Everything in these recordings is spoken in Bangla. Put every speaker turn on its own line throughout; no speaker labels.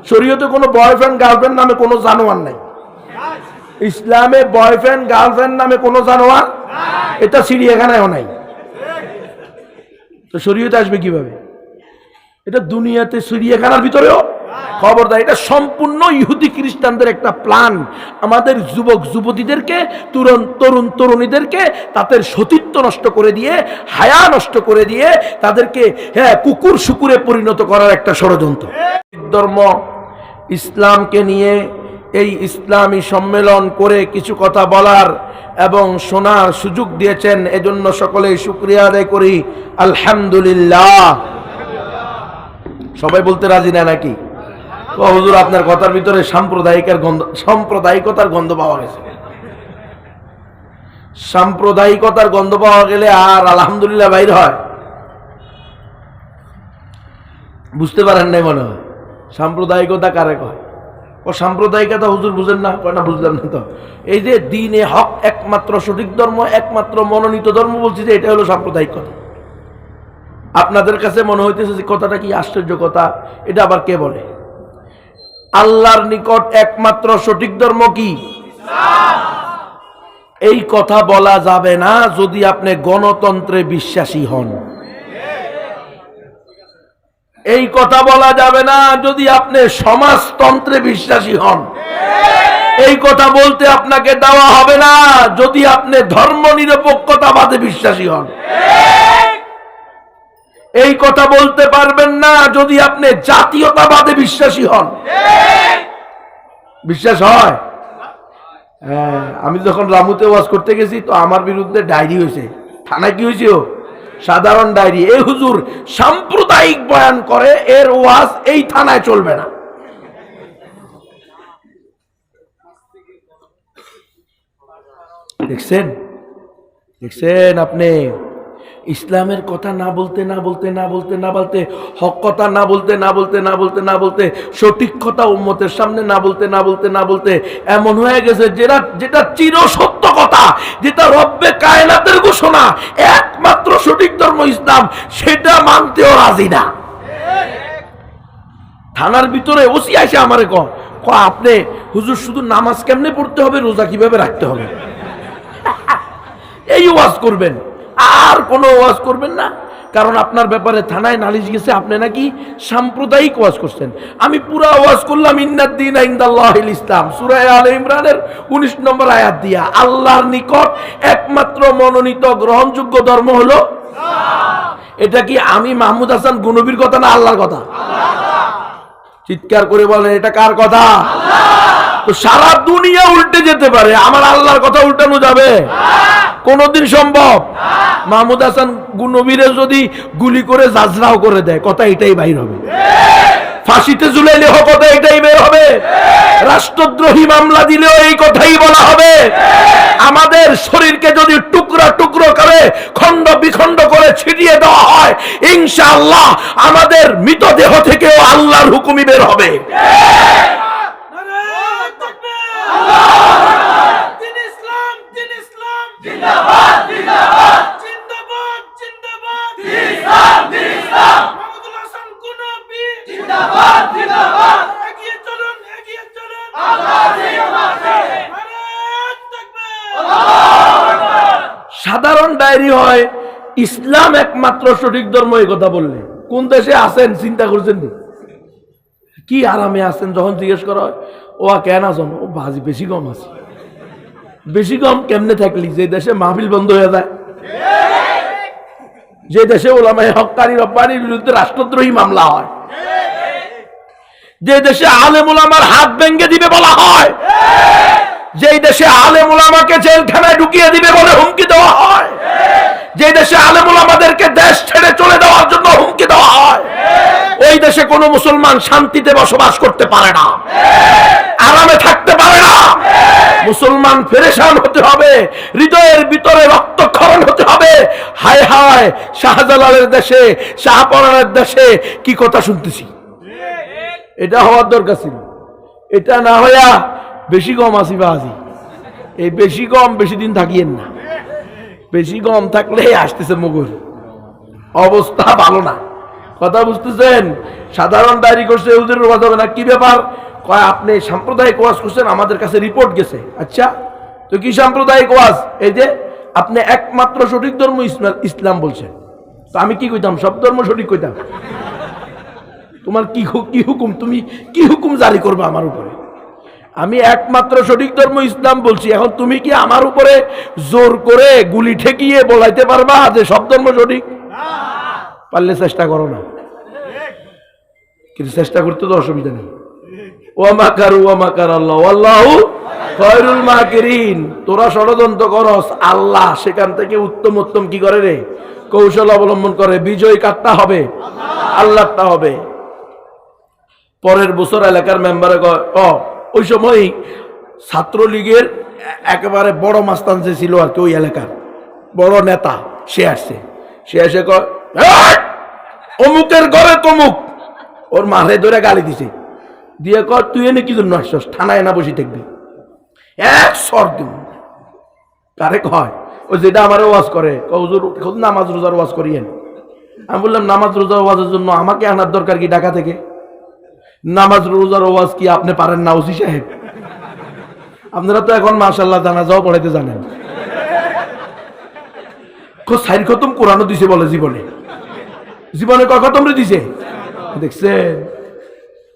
শরীয়তে কোনো বয়ফ্রেন্ড গার্লফ্রেন্ড নামে কোনো জানোয়ার নাই। ইসলামে বয়ফ্রেন্ড গার্লফ্রেন্ড নামে কোনো জানোয়ার, এটা চিড়িয়াখানায়ও নাই। তো শরীয়তে আসবে কিভাবে? এটা দুনিয়াতে চিড়িয়াখানার ভিতরেও খবরদার। এটা সম্পূর্ণ ইহুদি খ্রিস্টানদের একটা প্ল্যান। আমাদের যুবক যুবতীদেরকে, তরুণ তরুণীদেরকে তাদের সতীত্ব নষ্ট করে দিয়ে, হায়া নষ্ট করে দিয়ে তাদেরকে কুকুর শুকুরে পরিণত করার একটা ষড়যন্ত্র। ধর্ম ইসলামকে নিয়ে এই ইসলামী সম্মেলন করে কিছু কথা বলার এবং শোনার সুযোগ দিয়েছেন, এজন্য সকলেই শুকরিয়া আদায় করি। আলহামদুলিল্লাহ। সবাই বলতে রাজি না নাকি? হুজুর আপনার কথার ভিতরে সাম্প্রদায়িকতার গন্ধ পাওয়া গেছে। সাম্প্রদায়িকতার গন্ধ পাওয়া গেলে আর আলহামদুলিল্লাহ বাইর হয়? বুঝতে পারেন নাই মনে হয়। সাম্প্রদায়িকতা কারে কয়? ও সাম্প্রদায়িকতা হুজুর বুঝেন না? কয় না, বুঝলাম না তো। এই যে দ্বীনে হক, একমাত্র সঠিক ধর্ম, একমাত্র মনোনীত ধর্ম বলছি যে এটা হলো সাম্প্রদায়িকতা। আপনাদের কাছে মনে হইতেছে যে কথাটা কি আশ্চর্য কথা, এটা আবার কে বলে? আল্লাহর নিকট একমাত্র সঠিক ধর্ম কি? এই কথা বলা যাবে না যদি আপনি গণতন্ত্রে বিশ্বাসী হন। এই কথা বলা যাবে না যদি আপনি সমাজতন্ত্রে বিশ্বাসী হন। এই কথা বলতে আপনাকে দেওয়া হবে না যদি আপনি ধর্ম নিরপেক্ষতাবাদে বিশ্বাসী হন। এই কথা বলতে পারবেন না যদি আপনি জাতীয়তাবাদে বিশ্বাসী হন। বিশ্বাস হয়? হ্যাঁ, আমি যখন রামুতে ওয়াজ করতে গেছি তো আমার বিরুদ্ধে ডায়েরি হয়েছে। থানায় কি হয়েছে? সাধারণ ডায়েরি। এই হুজুর সাম্প্রদায়িক বয়ান করে, এর ওয়াজ এই থানায় চলবে না। দেখছেন আপনি ইসলামের কথা না বলতে হক কথা না বলতে সঠিক কথা উম্মতের সামনে না বলতে এমন হয়ে গেছে যেটা চির সত্য কথা, যেটা রব্বে কায়নাতের ঘোষণা, একমাত্র সঠিক ধর্ম ইসলাম, সেটা মানতেও রাজি না। থানার ভিতরে ওসি আসে আমারে আপনি হুজুর শুধু নামাজ কেমনে পড়তে হবে, রোজা কিভাবে রাখতে হবে, এই ওয়াজ করবেন, আর কোনো ওয়াজ করবেন না। কারণ আপনার ব্যাপারে থানায় নালিশ গেছে, আপনি নাকি সাম্প্রদায়িক ওয়াজ করছেন। আমি পুরা ওয়াজ করলাম ইন্নাদ-দীনা ইনদাল্লাহিল ইসলাম, সূরা আলে ইমরানের 19 নম্বর আয়াত দিয়া। আল্লাহর নিকট একমাত্র মনোনীত গ্রহণযোগ্য ধর্ম হলো এটা কি আমি মাহমুদ হাসান গুনবীর কথা না আল্লাহর কথা? চিৎকার করে বলেন, এটা কার কথা? তো সারা দুনিয়া উল্টে যেতে পারে, আমার আল্লাহর কথা উল্টানো যাবে? কোনদিন সম্ভব? মাহমুদ হাসান নবীরে যদি গুলি করে জাজরাও করে দেয়, কথা এটাই বাইর হবে। ফাঁসিতে ঝুলাইলে কথা এটাই বের হবে। রাষ্ট্রদ্রোহী মামলা দিলেও এই কথাই বলা হবে। আমাদের শরীরকে যদি টুকরা টুকরো করে খণ্ড বিখণ্ড করে ছিটিয়ে দেওয়া হয়, ইনশাআল্লাহ আমাদের মৃতদেহ থেকেও আল্লাহর হুকুমই বের হবে। সাধারণ ডায়েরি হয় ইসলাম একমাত্র সঠিক ধর্ম, এই কথা বললে কোন দেশে আছেন চিন্তা করছেন? কি আরামে আছেন? যখন জিজ্ঞেস করা হয় ও কেন আছেন, ও বাজি বেশি কম আছে। বেশি কম কেমনে থাকলি? যে দেশে মাহফিল বন্ধ হয়ে যায়, যে দেশে ওলামায়ে হক্কানি রব্বানির বিরুদ্ধে রাষ্ট্রদ্রোহী মামলা হয়, যে দেশে আলেম ওলামার হাত ভেঙে দিবে বলা হয়, যেই দেশে আলেম ওলামাকে জেলখানায় ঢুকিয়ে দিবে বলে হুমকি দেওয়া হয়, যে দেশে আলেম ওলামাদেরকে দেশ ছেড়ে চলে যাওয়ার জন্য হুমকি দেওয়া হয়, ওই দেশে কোনো মুসলমান শান্তিতে বসবাস করতে পারে না, আরামে থাকতে পারে না। মুসলমান পেরেশান হতে হবে, হৃদয়ের ভিতরে রক্তক্ষরণ হতে হবে। হায় হায়, শাহজালালের দেশে, শাহপরানের দেশে কি কথা শুনতেছি। এটা হওয়ার দরকার ছিল। এটা না হইয়া বেশি কম আসি বাজি, এই বেশি কম বেশি দিন থাকিয়েন না। বেশি কম থাকলে আসতেছে মুগুর, অবস্থা ভালো না। কথা বুঝতেছেন? সাধারণ ডায়েরি করছে হুজুরের ওয়াজ হবে না, কি ব্যাপার? কয় আপনি সাম্প্রদায়িক ওয়াজ করছেন, আমাদের কাছে রিপোর্ট গেছে। আচ্ছা, তো কি সাম্প্রদায়িক ওয়াজ? এই যে আপনি একমাত্র সঠিক ধর্ম ইসলাম বলছেন, তো আমি কি কইতাম? সব ধর্ম সঠিক কইতাম। তোমার কি হুকুম? তুমি কি হুকুম জারি করবে আমার উপরে? আমি একমাত্র সঠিক ধর্ম ইসলাম বলছি, এখন তুমি কি আমার উপরে জোর করে গুলি ঠেকিয়ে বলাইতে পারবা যে সব ধর্ম সঠিক? পারলে চেষ্টা করো না, কিন্তু চেষ্টা করতে তো অসুবিধা নেই। ওয়া মাকারু ওয়া মাকার আল্লাহ ওয়াল্লাহু খায়রুল মাকিরিন। তোরা ষড়যন্ত্র করস, আল্লাহ সেখান থেকে উত্তম উত্তম কি করে রে? কৌশল অবলম্বন করে। বিজয় কাটটা হবে, আল্লাহটা হবে। পরের বছর এলাকার মেম্বারে কয়, ওই সময় ছাত্রলীগের একেবারে বড় মাস্তান যে ছিল আর কি, ওই এলাকার বড় নেতা, সে আসছে। সে এসে কয়, অমুকের ঘরে তমুক, ওর মারে ধরে গালি দিছে, দিয়ে কয় তুই এনে কি জন্য আসছস? থানায় না বসে থাকবি। এক সর দিব। কারে কয়? ওই যেটা আমার ওয়াজ করে, হুজুর নামাজ রোজার ওয়াজ করিয়েন। আমি বললাম নামাজ রোজার ওয়াজের জন্য আমাকে আনার দরকার কি ঢাকা থেকে? নামাজ রোজার ওয়াজ কি আপনি পারেন না ওসি সাহেব? আপনারা তো এখন মাশাআল্লাহ জানাজাও পড়াইতে জানেন। সাইর খতম কোরআনও দিছে বলে, জীবনে জীবনে কয় খতম রে দিছে? দেখছেন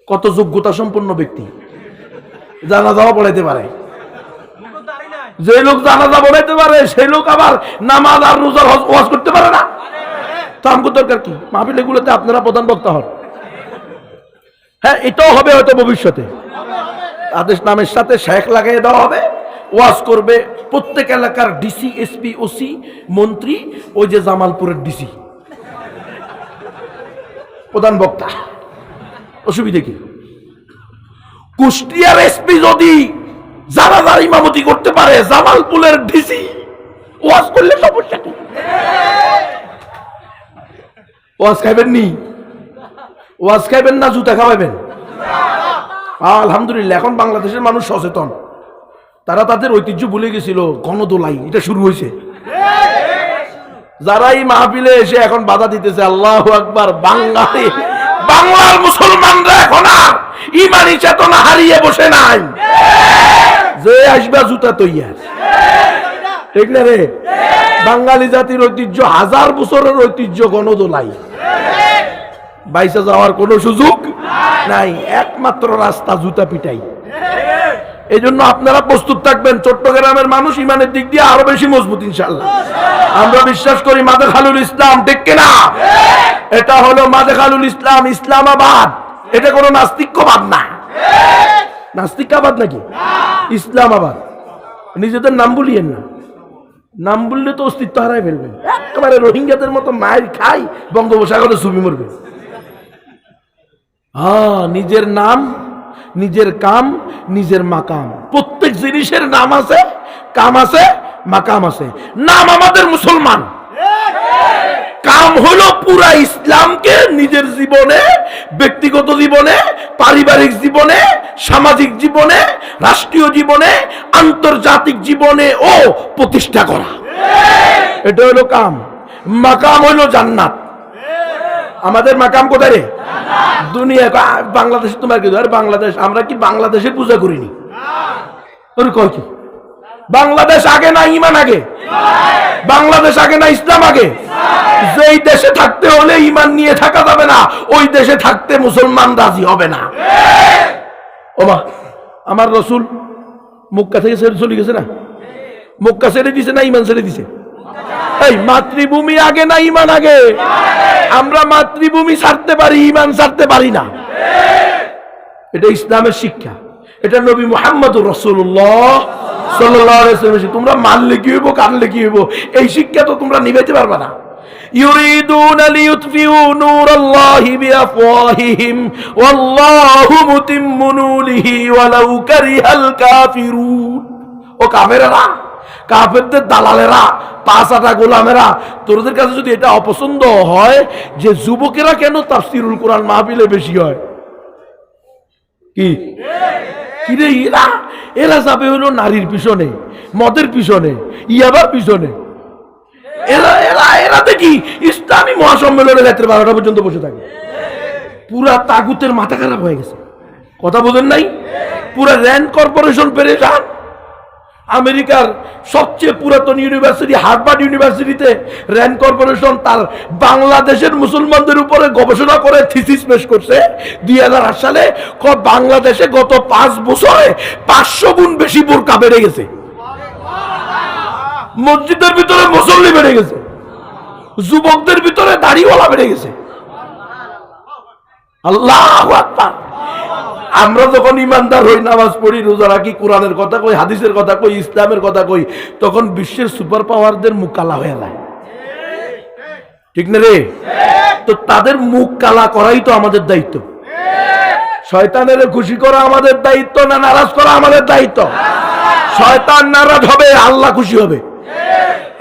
কত যোগ্যতা সম্পন্ন ব্যক্তি, জানাজাও পড়াইতে পারে। যে লোক জানাজা পড়াইতে পারে সেই লোক আবার নামাজ আর রোজার ওয়াজ করতে পারে না। তো আমগো দরকার কি? মাহফিল এগুলোতে আপনারা প্রধান বক্তা হন। হ্যাঁ, এটাও হবে হয়তো ভবিষ্যতে। আদেশ নামের সাথে শেখ লাগিয়ে দেওয়া হবে, ওয়াজ করবে প্রত্যেক এলাকার ডিসি, এসপি, ওসি, মন্ত্রী, ওই যে জামালপুরের ডিসি প্রধান বক্তা। অসুবিধা কি? কুষ্টিয়ার এসপি যদি জানাজার ইমামতি করতে পারে, জামালপুরের ডিসি ওয়াজ করলে সমস্যা কি? ওয়াজ খাইবেন নি? ওয়াজ খাইবেন না জুতা খাওয়াবেন? আলহামদুলিল্লাহ, এখন বাংলাদেশের মানুষ সচেতন। তারা তাদের ঐতিহ্য ভুলে গেছিল। গণদোলাই এটা শুরু হয়েছে। যারাই মাহফিলে এসে এখন বাধা দিতেছে, আল্লাহু আকবার, বাংলার মুসলমানরা এখন আর ইমানি চেতনা হারিয়ে বসে নাই। যে আসবা জুতা তৈয়ার, ঠিক না রে? বাঙালি জাতির ঐতিহ্য, 1000 বছরের ঐতিহ্য গণদোলাই। বাইসা যাওয়ার কোন সুযোগ নাই, একমাত্র রাস্তা জুতা পিটাই। এই জন্য আপনারা প্রস্তুত থাকবেন। চট্টগ্রামের মানুষ ইমানের দিক দিয়ে আরো বেশি মজবুত ইনশাআল্লাহ। আমরা বিশ্বাস করি মাদেখালুল ইসলাম, ঠিক কিনা? এটা হলো মাদেখালুল ইসলাম, ইসলামাবাদ। এটা কোনো নাস্তিক্যবাদ না। নাস্তিকাবাদ নাকি? ইসলামাবাদ। নিজেদের নাম বলিয়েন না, নাম বললে তো অস্তিত্ব হারাই ফেলবেন। একেবারে রোহিঙ্গাদের মতো মায়ের খাই, বঙ্গোপসাগরে ছবি মরবে। হ্যাঁ, নিজের নাম, নিজের কাম, নিজের মাকাম। প্রত্যেক জিনিসের নাম আছে, কাম আছে, মাকাম আছে। নাম আমাদের মুসলমান, কাম হলো পুরা ইসলামকে নিজের জীবনে, ব্যক্তিগত জীবনে, পারিবারিক জীবনে, সামাজিক জীবনে, রাষ্ট্রীয় জীবনে, আন্তর্জাতিক জীবনে ও প্রতিষ্ঠা করা। এটা হলো কাম। মাকাম হলো জান্নাত। আমাদের মাকাম কোথায় রে? দুনিয়া। বাংলাদেশ তোমার কি? বাংলাদেশ, আমরা কি বাংলাদেশের পূজা করিনি? তোর কয় কি? বাংলাদেশ আগে না ইমান আগে? বাংলাদেশ আগে না ইসলাম আগে? যেই দেশে থাকতে হলে ইমান নিয়ে থাকা যাবে না, ওই দেশে থাকতে মুসলমান রাজি হবে না। ওমা, আমার রসুল মক্কা থেকে চলে গেছে না? মক্কা ছেড়ে দিছে না ইমান ছেড়ে দিছে? এই মাতৃভূমি আগে না ইমান আগে? আমরা মাতৃভূমি ছাড়তে পারি, ইমান ছাড়তে পারি না। এটা ইসলামের শিক্ষা। এটা নবী মুহাম্মদুর রাসূলুল্লাহ সাল্লাল্লাহু আলাইহি ওয়াসাল্লাম। তোমরা মানলে কি হইব, কানলে কি হইব, এই শিক্ষা তো তোমরা নিভাইতে পারবে না। ইউরিদুনা লিইউতফিউ নূরাল্লাহি বিআফওয়াহিহিম ওয়াল্লাহু মুতিম্মু নূরিহি ওয়ালাউ কারিহাল কাফিরুন। ও কাফেরেরা, কাফেরদের দালালেরা, পাঁচাটা গোলামেরা, তোদের কাছে যদি এটা অপছন্দ হয় যে যুবকেরা কেন তাফসীরুল কোরআন মাহফিলে বেশি হয়, কি কিরে এরা যাবে হলো নারীর পিছনে, মদের পিছনে, ইয়াবার পিছনে। এরা এরা এরা দেখি ইসলামী মহাসম্মেলনে রাত্রে 12টা পর্যন্ত বসে থাকে। পুরা তাগুতের মাথা খারাপ হয়ে গেছে, কথা বোঝেন নাই? পুরা র্যান্ড কর্পোরেশন পেরে যান। আমেরিকার সবচেয়ে পুরাতন ইউনিভার্সিটি হার্ভার্ড ইউনিভার্সিটিতে র্যান্ড কর্পোরেশন তার বাংলাদেশের মুসলমানদের উপরে গবেষণা করে থিসিস পেশ করছে 2008 সালে। বাংলাদেশে গত 5 বছরে 500 গুণ বেশি বোরকা বেড়ে গেছে, মসজিদের ভিতরে মুসল্লি বেড়ে গেছে, যুবকদের ভিতরে দাড়িওয়ালা বেড়ে গেছে। আল্লাহু আকবার। আমরা যখন ইমানদার হই, নামাজ পড়ি, রোজা রাখি, কোরআনের কথা কই, হাদিসের কথা কই, ইসলামের কথা কই, তখন বিশ্বের সুপার পাওয়ারদের মুখ কালা হয়ে যায়, ঠিক না রে? তো তাদের মুখ কালা করাই তো আমাদের দায়িত্ব। শয়তানের খুশি করা আমাদের দায়িত্ব না নারাজ করা আমাদের দায়িত্ব? শয়তান নারাজ হবে, আল্লাহ খুশি হবে।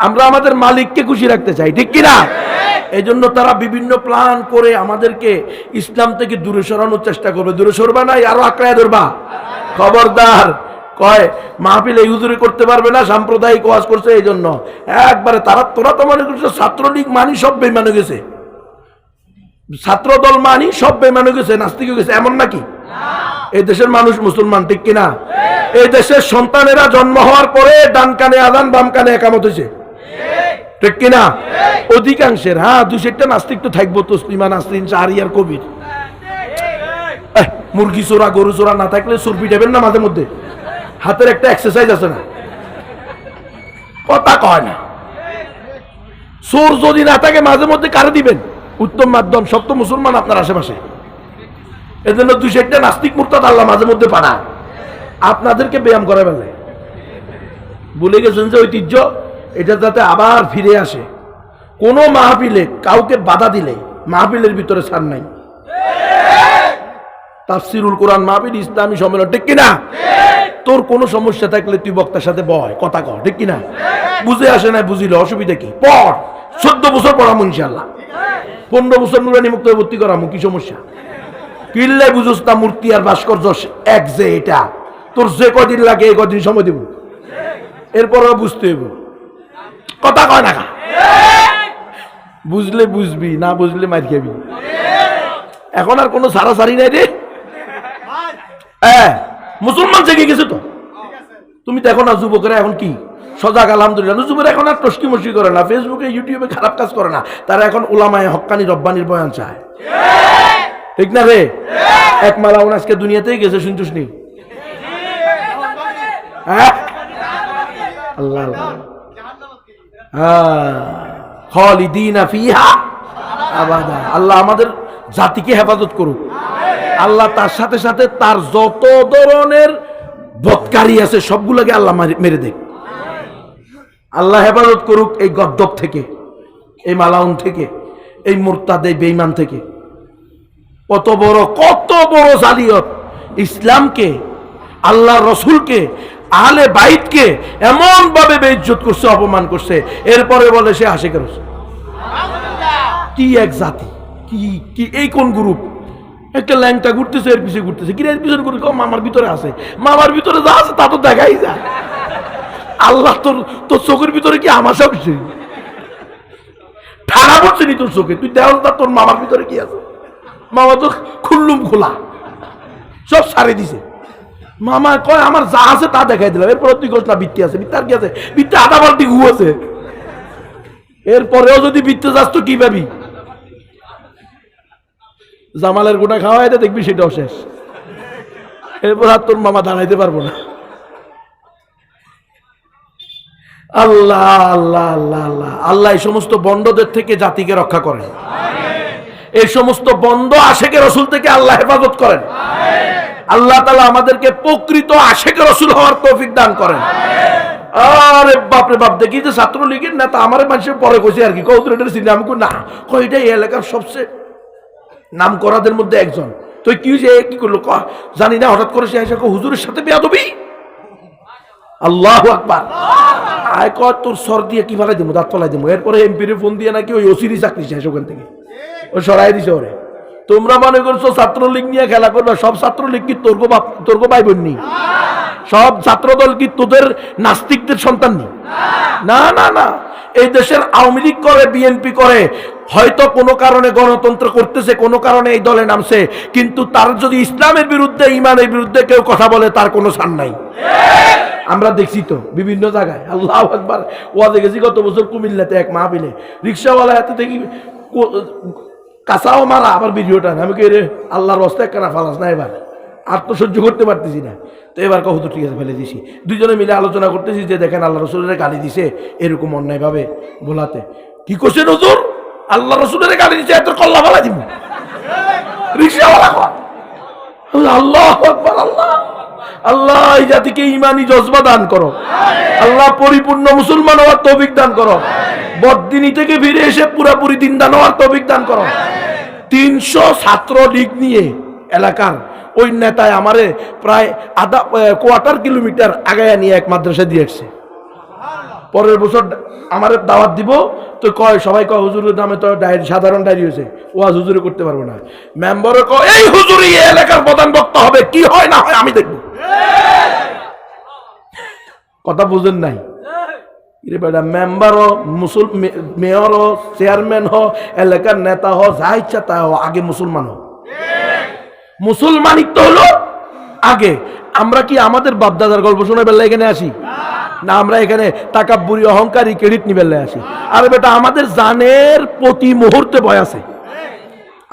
আমরা আমাদের মালিককে খুশি রাখতে চাই, ঠিক কিনা? এই জন্য তারা বিভিন্ন প্ল্যান করে আমাদেরকে ইসলাম থেকে দূরে সরানোর চেষ্টা করবে। দূরে সরবা নাই, আরো আঁকড়ায় ধরবা। খবরদার। কয় মাহফিল এই হুজুরি করতে পারবে না, সাম্প্রদায়িক ওয়াজ করছে, এই জন্য একবারে তোরা তো মনে করছো ছাত্রলীগ মানি সব বেঈমান হয়ে গেছে, ছাত্র দল মানি সব বেঈমান হয়ে গেছে, নাস্তিক হয়ে গেছে, এমন নাকি? এই দেশের মানুষ মুসলমান, ঠিক কিনা? এই দেশের সন্তানেরা জন্ম হওয়ার পরে ডান কানে আযান, বাম কানে ইকামত হয়েছে, ঠিক কিনা? অধিকাংশের। হ্যাঁ, 2-4টা নাস্তিক তো থাকবো, তসলিমা নাসরিন, শাহরিয়ার, কবির। মুরগি চোরা, গরু চোরা না থাকলে চোর পিটাবেন না মাঝে মধ্যে? হাতের একটা এক্সারসাইজ আছে না? কথা কয় না। চোর যদি না থাকে মাঝে মধ্যে কারে দিবেন? উত্তম মাধ্যম, সব তো মুসলমান আপনার আশেপাশে। এজন্য 2-4টা নাস্তিক মুরতাদ আল্লাহ মাঝে মধ্যে পাঠায় আপনাদেরকে ব্যায়াম করে ফেলে। ভুলে গেছেন যে ঐতিহ্য, এটা যাতে আবার ফিরে আসে। কোন মাহফিলে কাউকে বাধা দিলে মাহফিলের ভিতরে ছাড় নাই। তাফসিরুল কোরআন মাহফিল, ইসলামী সম্মেলন, ঠিক কিনা? তোর কোনো সমস্যা থাকলে তুই বক্তার সাথে বয়, কথা কর, ঠিক কিনা? বুঝে আসে না, বুঝিলে অসুবিধা কি? পড়, 14 বছর পড়ামু ইনশাআল্লাহ, 15 বছর নুরানি মুক্ত ভর্তি করামু, কি সমস্যা? কিল্লে বুঝোস না মূর্তি আর ভাস্কর্য এক যে এটা, তোর যে কদিন লাগে এই কদিন সময় দেব, এরপরও বুঝতে হইব। কথা কয় না? বুঝলে বুঝবি, না বুঝলে মার খাবি। এখন আর কোনো সারাসারি নাই রে। মুসলমান জেগে গেছে তো। তুমি দেখো না যুবকেরা এখন কি সজাগ, আলহামদুলিল্লাহ। যুবকেরা এখন আর টস্কি মস্কি করে না, ফেসবুকে ইউটিউবে খারাপ কাজ করে না, তারা এখন উলামায়ে হক্কানি রব্বানির বয়ান চায়, ঠিক না রে? এক মালাউন আজকে দুনিয়াতেই গেছে, শুনছিস নি? আল্লাহ খালিদিনা ফিহা আবাদা। আল্লাহ আমাদের জাতিকে হেফাজত করুক। আল্লাহ তার সাথে সাথে তার যত ধরনের বদকারী আছে সবগুলোকে আল্লাহ মেরে দেখ। আল্লাহ হেফাজত করুক এই গদ্দব থেকে, এই মালাউন থেকে, এই মুরতাদ, এই বেঈমান থেকে। কত বড় জালিয়াত! ইসলামকে, আল্লাহ রসুলকে, আহলে বাইতকে এমন ভাবে বেইজ্জত করছে, অপমান করছে, এরপরে বলে সে আশিকের রাসূল। কি এক জাতি, কি এই কোন গ্রুপ? একটা ল্যাংটা ঘুরতেছে, এর পিছিয়ে ঘুরতেছে, কি এর পিছনে ঘুরে? মামার ভিতরে আছে, মামার ভিতরে যা আছে তা তো দেখাই যায়। আল্লাহ তোর চোখের ভিতরে কি আমাশা হচ্ছে? ঠাড়া পড়ছে নি তোর চোখে? তুই দেখ তোর মামার ভিতরে কি আছে। মামা তো খুল্লুম খোলা, সব সারে দিছে। মামা কয় আমার যা আছে তা দেখাই দিলাম, এরপরে তুই কোস না বৃত্তি আছে। বৃত্তার কি আছে? বৃত্তি আধা বালতি ঘু আছে। এরপরেও যদি বৃত্তে যাস তো কি পাবি? জামালের গোটা খাওয়াই দে, দেখবি সেটাও শেষ। এরপর আর তোর মামা দাঁড়াইতে পারবো না। আল্লাহ আল্লাহ আল্লাহ আল্লাহ আল্লাহ এই সমস্ত বন্ডদের থেকে জাতিকে রক্ষা করেন। এই সমস্ত বন্ড আশেকে রসুল থেকে আল্লাহ হেফাজত করেন। আল্লাহ তাআলা আমাদেরকে প্রকৃত আশেকে রসুল হওয়ার তৌফিক দান করেন। আরে বাপরে বাপ, দেখি যে ছাত্রলীগের নেতা আমার মানুষের পরে কইছে আর কি, কৌতুরের সিনে আমি না কই, এটা এই এলাকার সবচেয়ে নাম করাদের মধ্যে একজন। তুই কি যে কি করলো জানি না, হঠাৎ করে সে এসে হুজুরের সাথে বেয়াদবি। আল্লাহু আকবার। আয় কর তোর সর দিয়ে কি ফেলাই দেবো, দাঁত ফেলাই দেবো। এরপরে এমপির ফোন দিয়ে নাকি ওই ওসিরই চাকরি শেষ ওখান থেকে, ওই সরাই দিছে ওরে। তোমরা মনে করছো ছাত্রলীগ নিয়ে খেলা করবে? সব ছাত্রলীগ কি তোর ভাই বোন নি? সব ছাত্রদল কি তোদের নাস্তিকদের সন্তান নি? না না না, এই দেশের আওয়ামী লীগ করে, বিএনপি করে, হয়তো কোনো কারণে গণতন্ত্র করতেছে, কোনো কারণে এই দলে নামছে, কিন্তু তার যদি ইসলামের বিরুদ্ধে, ইমানের বিরুদ্ধে কেউ কথা বলে, তার কোনো ছাড় নাই। আমরা দেখছি তো বিভিন্ন জায়গায়। আল্লাহু আকবার। ওয়াজে গেছি গত বছর কুমিল্লাতে এক মাহফিলে, রিক্সাওয়ালা হাতে দেখি কাঁচাও মারা, আবার ভিডিওটা আমি কে রে আল্লাহর রাস্তায় কেনা ফালাস না, এবার আর তো সহ্য করতে পারতেছি না, তো এবার কত ঠিক আছে ফেলে দিছি। দুজনে মিলে আলোচনা করতেছি যে দেখেন আল্লাহ রসুলের গালি দিছে এরকম অন্যায়ভাবে বলাতে। কি করছে নজর, আল্লাহ রসুলের গালি দিছে, এত কল্লা ফেলা দিব রিক্সাওয়ালা। আল্লাহ আকবার। আল্লাহ আল্লাহ এই জাতিকে ইমানি জজবা দান করো আল্লাহ, পরিপূর্ণ মুসলমান হওয়ার তৌফিক দান করো, বদদিনী থেকে ফিরে এসে পুরাপুরি দিনদার হওয়ার তৌফিক দান করো। 300 ছাত্র লীগ নিয়ে এলাকার ওই নেতায় আমারে প্রায় কোয়ার্টার কিলোমিটার আগায়া নিয়ে এক মাদ্রাসা দিয়ে আসছে। পরের বছর আমার দাওয়াত দিব, তো কয় সবাই কয় হুজুরের নামে তো সাধারণ ডায়েরি হয়েছে, ওয়াজ হুজুরে করতে পারবো না। মেম্বারও কয় এই হুজুরই এই এলাকার প্রধান বক্তা হবে, কি হয় না হয় আমি দেখবো। কথা বুঝেন নাই মেম্বার হ, মেয়র হ, চেয়ারম্যান হ, এলাকার নেতা হ, যা ইচ্ছা তা হ, আগে মুসলমান হ। মুসলমানিত্ব হলো আগে। আমরা কি আমাদের বাপদাদার গল্প শোনার বেলা এখানে আসি না? আমরা এখানে তাকাব্বুরি, অহংকারী, ক্রেডিট নিবেল আসি। আরে বেটা, আমাদের জানের প্রতি মুহূর্তে ভয় আছে,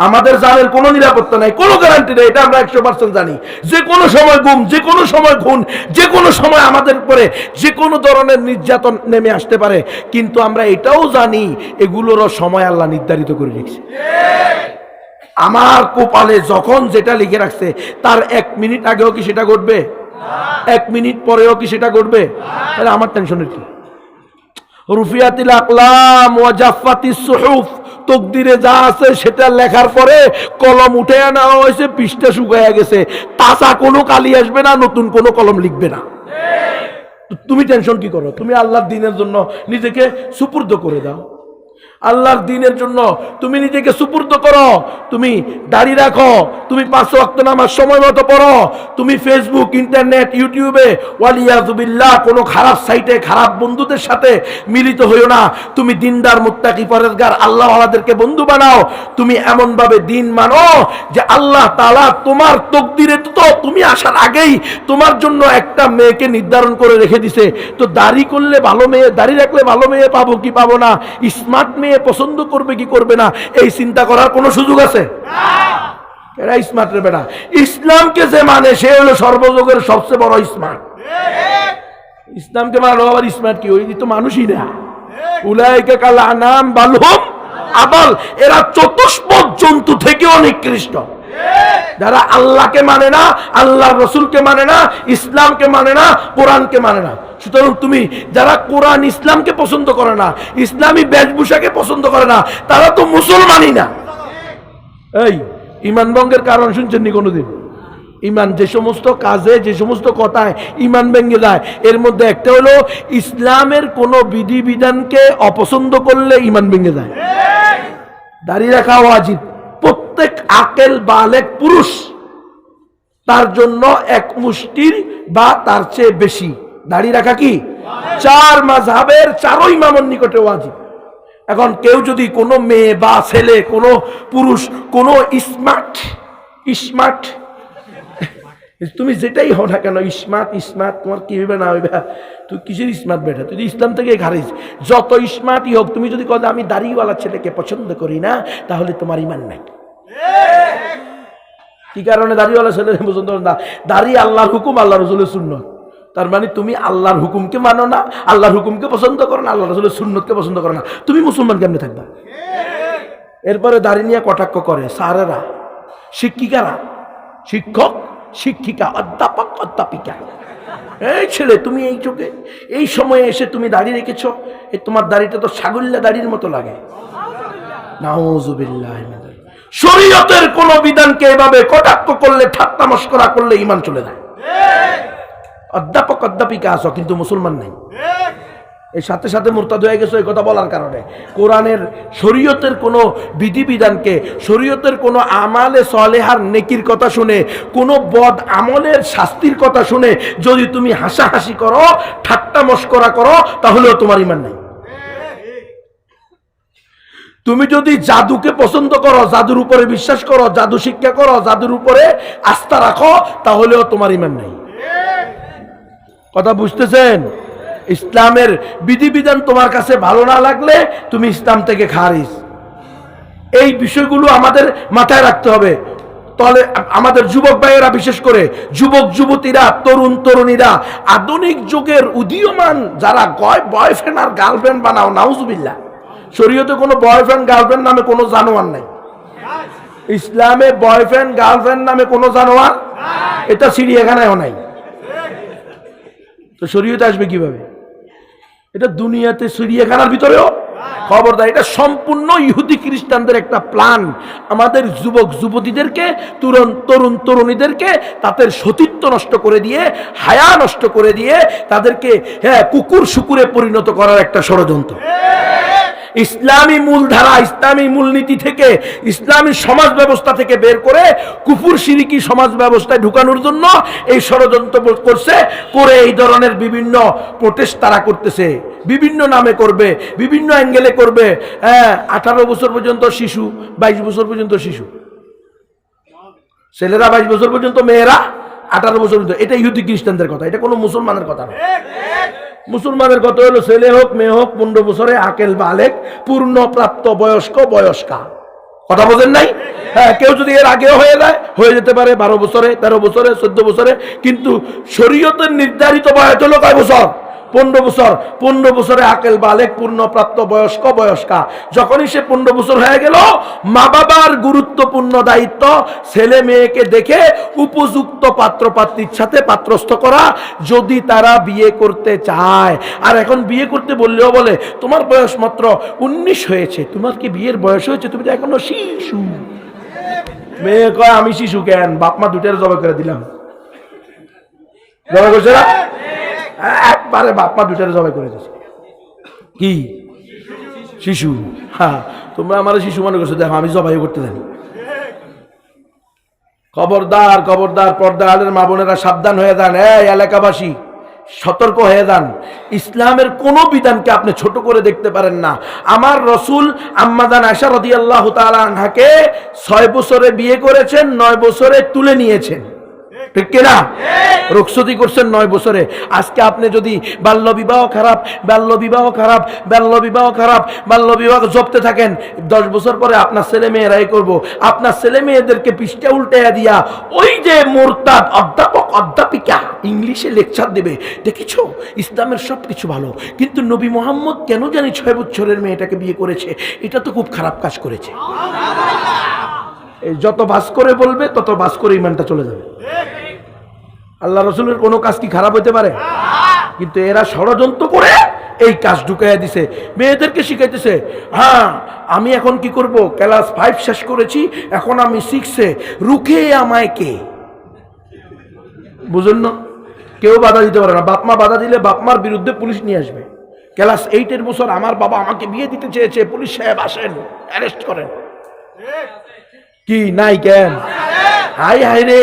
আমাদের জানের কোনো নিরাপত্তা নাই, কোনো গ্যারান্টি নেই, এটা আমরা 100% জানি। যে কোনো সময় গুম, যে কোনো সময় খুন, যে কোনো সময় আমাদের উপরে যে কোনো ধরনের নির্যাতন নেমে আসতে পারে, কিন্তু আমরা এটাও জানি এগুলোরও সময় আল্লাহ নির্ধারিত করে রেখেছে। আমার কপালে যখন যেটা লিখে রাখছে তার 1 মিনিট আগেও কি সেটা ঘটবে? 1 মিনিট পরেও কি সেটা ঘটবে? তাহলে আমার টেনশনের কি? রুফিয়াতিল আকলাম ওয়া জাফফাতিস সুহুফ, তকদিরে যা আছে সেটা লেখার পরে কলম উঠে আনা হয়েছে, পৃষ্ঠা শুকায়া গেছে, তাজা কোনো কালি আসবে না, নতুন কোনো কলম লিখবে না। তুমি টেনশন কি করো? তুমি আল্লাহর দ্বীনের জন্য নিজেকে সুপুর্দ করে দাও। আল্লাহর দ্বীনের জন্য তুমি নিজেকে সুপুর্দ করো। তুমি দাড়ি রাখো, তুমি 5 ওয়াক্ত নামাজ সময় মতো পড়ো, তুমি ফেসবুক, ইন্টারনেট, ইউটিউবে ওয়ালিয়াযুবিল্লাহ কোনো খারাপ সাইটে খারাপ বন্ধুদের সাথে মিলিত হইও না। তুমি দিনদার, মুত্তাকি, পরেজগার আল্লাহওয়ালাদেরকে বন্ধু বানাও। তুমি এমন ভাবে দিন মানো যে আল্লাহ তাআলা তোমার তকদিরে তো তুমি আসার আগেই তোমার জন্য একটা মেয়েকে নির্ধারণ করে রেখে দিছে। তো দাড়ি করলে ভালো মেয়ে, দাড়ি রাখলে ভালো মেয়ে পাবো কি পাবো না, স্মার্ট মেয়ে পছন্দ করবে কি করবে না, এই চিন্তা করার কোনো সুযোগ আছে? এরা স্মার্ট রে বেটা। ইসলামকে যে মানে সে হলো সর্বযুগের সবচেয়ে বড় স্মার্ট। ইসলামকে মানে আবার স্মার্ট কি? ওই তো মানুষই না। উলাইকা কাল আনাম বাল হুম আদাল, এরা চতুষ্পদ জন্তু থেকে অনেক নিকৃষ্ট। যারা আল্লাহকে মানে না, আল্লাহর রাসূলকে মানে না, ইসলামকে মানে না, কোরআনকে মানে না। সুতরাং তুমি যারা কোরআন ইসলামকে পছন্দ করে না, ইসলামী বেশভূষাকে পছন্দ করে না, তারা তো মুসলমানই না। এই ঈমান ভঙ্গের কারণ শুনছেন নি কোনোদিন? ঈমান যে সমস্ত কাজে, যে সমস্ত কথায় ঈমান ভেঙে যায়, এর মধ্যে একটা হলো ইসলামের কোনো বিধিবিধানকে অপছন্দ করলে ঈমান ভেঙে যায়। দাড়ি রাখা ওয়াজিব, প্রত্যেক আকেল বালেগ পুরুষ তার জন্য 1 মুষ্টির বা তার চেয়ে বেশি দাড়ি রাখা কি 4 মাযহাবের 4 ইমামের নিকটে ওয়াজিব। এখন কেউ যদি কোনো মেয়ে বা ছেলে, কোনো পুরুষ, কোনো স্মার্ট তুমি যেটাই হও না কেন, স্মার্ট তোমার কি হইবে না হইবে, তুই কিসের স্মার্ট বেটা? তুই ইসলাম থেকে খারিজ। যত স্মার্টই হোক, তুমি যদি কথা আমি দাড়িওয়ালা ছেলেকে পছন্দ করি না, তাহলে তোমার ঈমান নাই। কি কারণে দাড়িওয়ালা ছেলেকে পছন্দ করো না? দাড়ি আল্লাহর হুকুম, আল্লাহ রাসূলের সুন্নাত। তার মানে তুমি আল্লাহর হুকুমকে মানো না, আল্লাহর হুকুমকে পছন্দ করো না, আল্লাহ রাসূলের সুন্নতকে পছন্দ করো না, তুমি মুসলমান কেমনে থাকবা? এরপরে দাড়ি নিয়ে কটাক্ষ করে স্যারেরা, শিক্ষিকারা, শিক্ষক, শিক্ষিকা, অধ্যাপক, অধ্যাপিকা। এই ছেলে, তুমি এই চোখে এই সময়ে এসে তুমি দাড়ি রেখেছো, তোমার দাড়িটা তো ছাগল্লা দাড়ির মতো লাগে। নাউযুবিল্লাহ। শরীয়তের কোন বিধানকে এভাবে কটাক্ষ করলে, ঠাট্টা মশকরা করলে ঈমান চলে যায়। অধ্যাপক, অধ্যাপিকা আছো কিন্তু মুসলমান নাই। এই সাথে সাথে মুরতাদ হয়ে গেছে এই কথা বলার কারণে। কোরআনের, শরীয়তের কোনো বিধিবিধানকে, শরীয়তের কোনো আমালে সলেহার নেকির কথা শুনে, কোনো বদ আমলের শাস্তির কথা শুনে যদি তুমি হাসাহাসি করো, ঠাট্টা মশকরা করো, তাহলেও তোমার ঈমান নাই। তুমি যদি জাদুকে পছন্দ করো, জাদুর উপরে বিশ্বাস করো, জাদু শিক্ষা করো, জাদুর উপরে আস্থা রাখো, তাহলেও তোমার ঈমান নেই। কথা বুঝতেছেন? ইসলামের বিধিবিধান তোমার কাছে ভালো না লাগলে তুমি ইসলাম থেকে খারিজ। এই বিষয়গুলো আমাদের মাথায় রাখতে হবে। তাহলে আমাদের যুবক ভাইয়েরা, বিশেষ করে যুবক যুবতীরা, তরুণ তরুণীরা, আধুনিক যুগের উদীয়মান যারা বয়ফ্রেন্ড আর গার্লফ্রেন্ড বানাও, নাউজুবিল্লাহ। শরীয়তে কোনো বয়ফ্রেন্ড গার্লফ্রেন্ড নামে কোনো জানোয়ার নাই। ইসলামে বয়ফ্রেন্ড গার্লফ্রেন্ড নামে কোনো জানোয়ার, এটা চিড়িয়াখানায়ও নাই। তো শরীয়তে আসবে কিভাবে? এটা দুনিয়াতে চিড়িয়াখানার ভিতরেও খবরদার। এটা সম্পূর্ণ ইহুদি খ্রিস্টানদের একটা প্ল্যান। আমাদের যুবক যুবতীদেরকে, তরুণ তরুণীদেরকে তাদের সতীত্ব নষ্ট করে দিয়ে, হায়া নষ্ট করে দিয়ে, তাদেরকে কুকুর শুকুরে পরিণত করার একটা ষড়যন্ত্র। ইসলামী মূলধারা, ইসলামী মূলনীতি থেকে, ইসলামী সমাজ ব্যবস্থা থেকে বের করে কুফর শিরকি সমাজ ব্যবস্থায় ঢুকানোর জন্য এই ষড়যন্ত্র করছে। করে এই ধরনের বিভিন্ন প্রোটেস্ট তারা করতেছে, বিভিন্ন নামে করবে, বিভিন্ন অ্যাঙ্গেলে করবে। 18 বছর পর্যন্ত শিশু, 22 বছর পর্যন্ত শিশু, ছেলেরা 22 বছর পর্যন্ত, মেয়েরা 18 বছর পর্যন্ত। এটা ইহুদি খ্রিস্টানদের কথা, এটা কোনো মুসলমানের কথা না। মুসলমানের কথা হলো ছেলে হোক মেয়ে হোক 15 বছরে আকেল বালেক, পূর্ণপ্রাপ্ত বয়স্ক বয়স্কা। কথা বোঝেন নাই? কেউ যদি এর আগেও হয়ে যেতে পারে 12 বছরে, 13 বছরে, 14 বছরে। কিন্তু শরীয়তের নির্ধারিত বয়স হলো কয় বছর? 15 বছর। 15 বছরে আকেল বালেক, পূর্ণপ্রাপ্ত বয়স্ক বয়স্কা। যখনই সে 15 বছর হয়ে গেল, মা বাবার গুরুত্বপূর্ণ দায়িত্ব ছেলে মেয়েকে দেখে উপযুক্ত পাত্র পাত্রীর সাথে পাত্রস্থ করা, যদি তারা বিয়ে করতে চায়। আর এখন বিয়ে করতে বললেও বলে তোমার বয়স মাত্র 19 হয়েছে, তোমার কি বিয়ের বয়স হয়েছে? তুমি তো এখনো শিশু। মেয়ে কয় আমি শিশু কেন? বাপ মা দুটার জবাই করে দিলাম। জবাই করছে না? একবারে বাপ মা দুটারে জবাই করে দিয়েছে। কি শিশু? হ্যাঁ, তোমরা আমার শিশু মনে করছো, দেখো আমি জবাই করতে জানি। খবরদার, খবরদার, পর্দা আলের মা বোনেরা সাবধান হয়ে যান। এই এলাকাবাসী সতর্ক হয়ে যান। ইসলামের কোন বিধানকে আপনি ছোট করে দেখতে পারেন না। আমার রসুল আম্মাজান আয়েশা রাদিয়াল্লাহু তাআলা আনহাকে 6 বছরে বিয়ে করেছেন, 9 বছরে তুলে নিয়েছেন। ঠিক কিনা? রুখসতি করছেন 9 বছরে। আজকে আপনি যদি বাল্য বিবাহ খারাপ, বাল্য বিবাহ খারাপ, বাল্য বিবাহ খারাপ, বাল্য বিবাহ জপতে থাকেন, 10 বছর পরে আপনার ছেলে মেয়েরাই করব। আপনার ছেলে মেয়েদেরকে পৃষ্ঠা উল্টাইয়া দিয়া ওই যে মুরতাদ অধ্যাপক অধ্যাপিকা ইংলিশে লেকচার দেবে, দেখেছো ইসলামের সব কিছু ভালো, কিন্তু নবী মোহাম্মদ কেন জানি 6 বছরের মেয়েটাকে বিয়ে করেছে, এটা তো খুব খারাপ কাজ করেছে। যত বাস করে বলবে তত বাস করে ইমানটা চলে যাবে। আল্লাহ রসুলের কোনো কাজ কি খারাপ হতে পারে? কিন্তু এরা ষড়যন্ত্র করে এই কাজ ঢুকাইয়া দিছে, মেয়েদেরকে শিখাইতেছে। হ্যাঁ, আমি এখন কি করব? ক্লাস 5 শেষ করেছি, এখন আমি 6-এ, রুখে আমায় কে? বুঝুন না, কেউ বাধা দিতে পারে না। বাপমা বাধা দিলে বাপমার বিরুদ্ধে পুলিশ নিয়ে আসবে। ক্লাস 8-এর বছর আমার বাবা আমাকে বিয়ে দিতে চেয়েছে, পুলিশ সাহেব আসেন, অ্যারেস্ট করেন। কি নাই কেন? হাই হাই রে,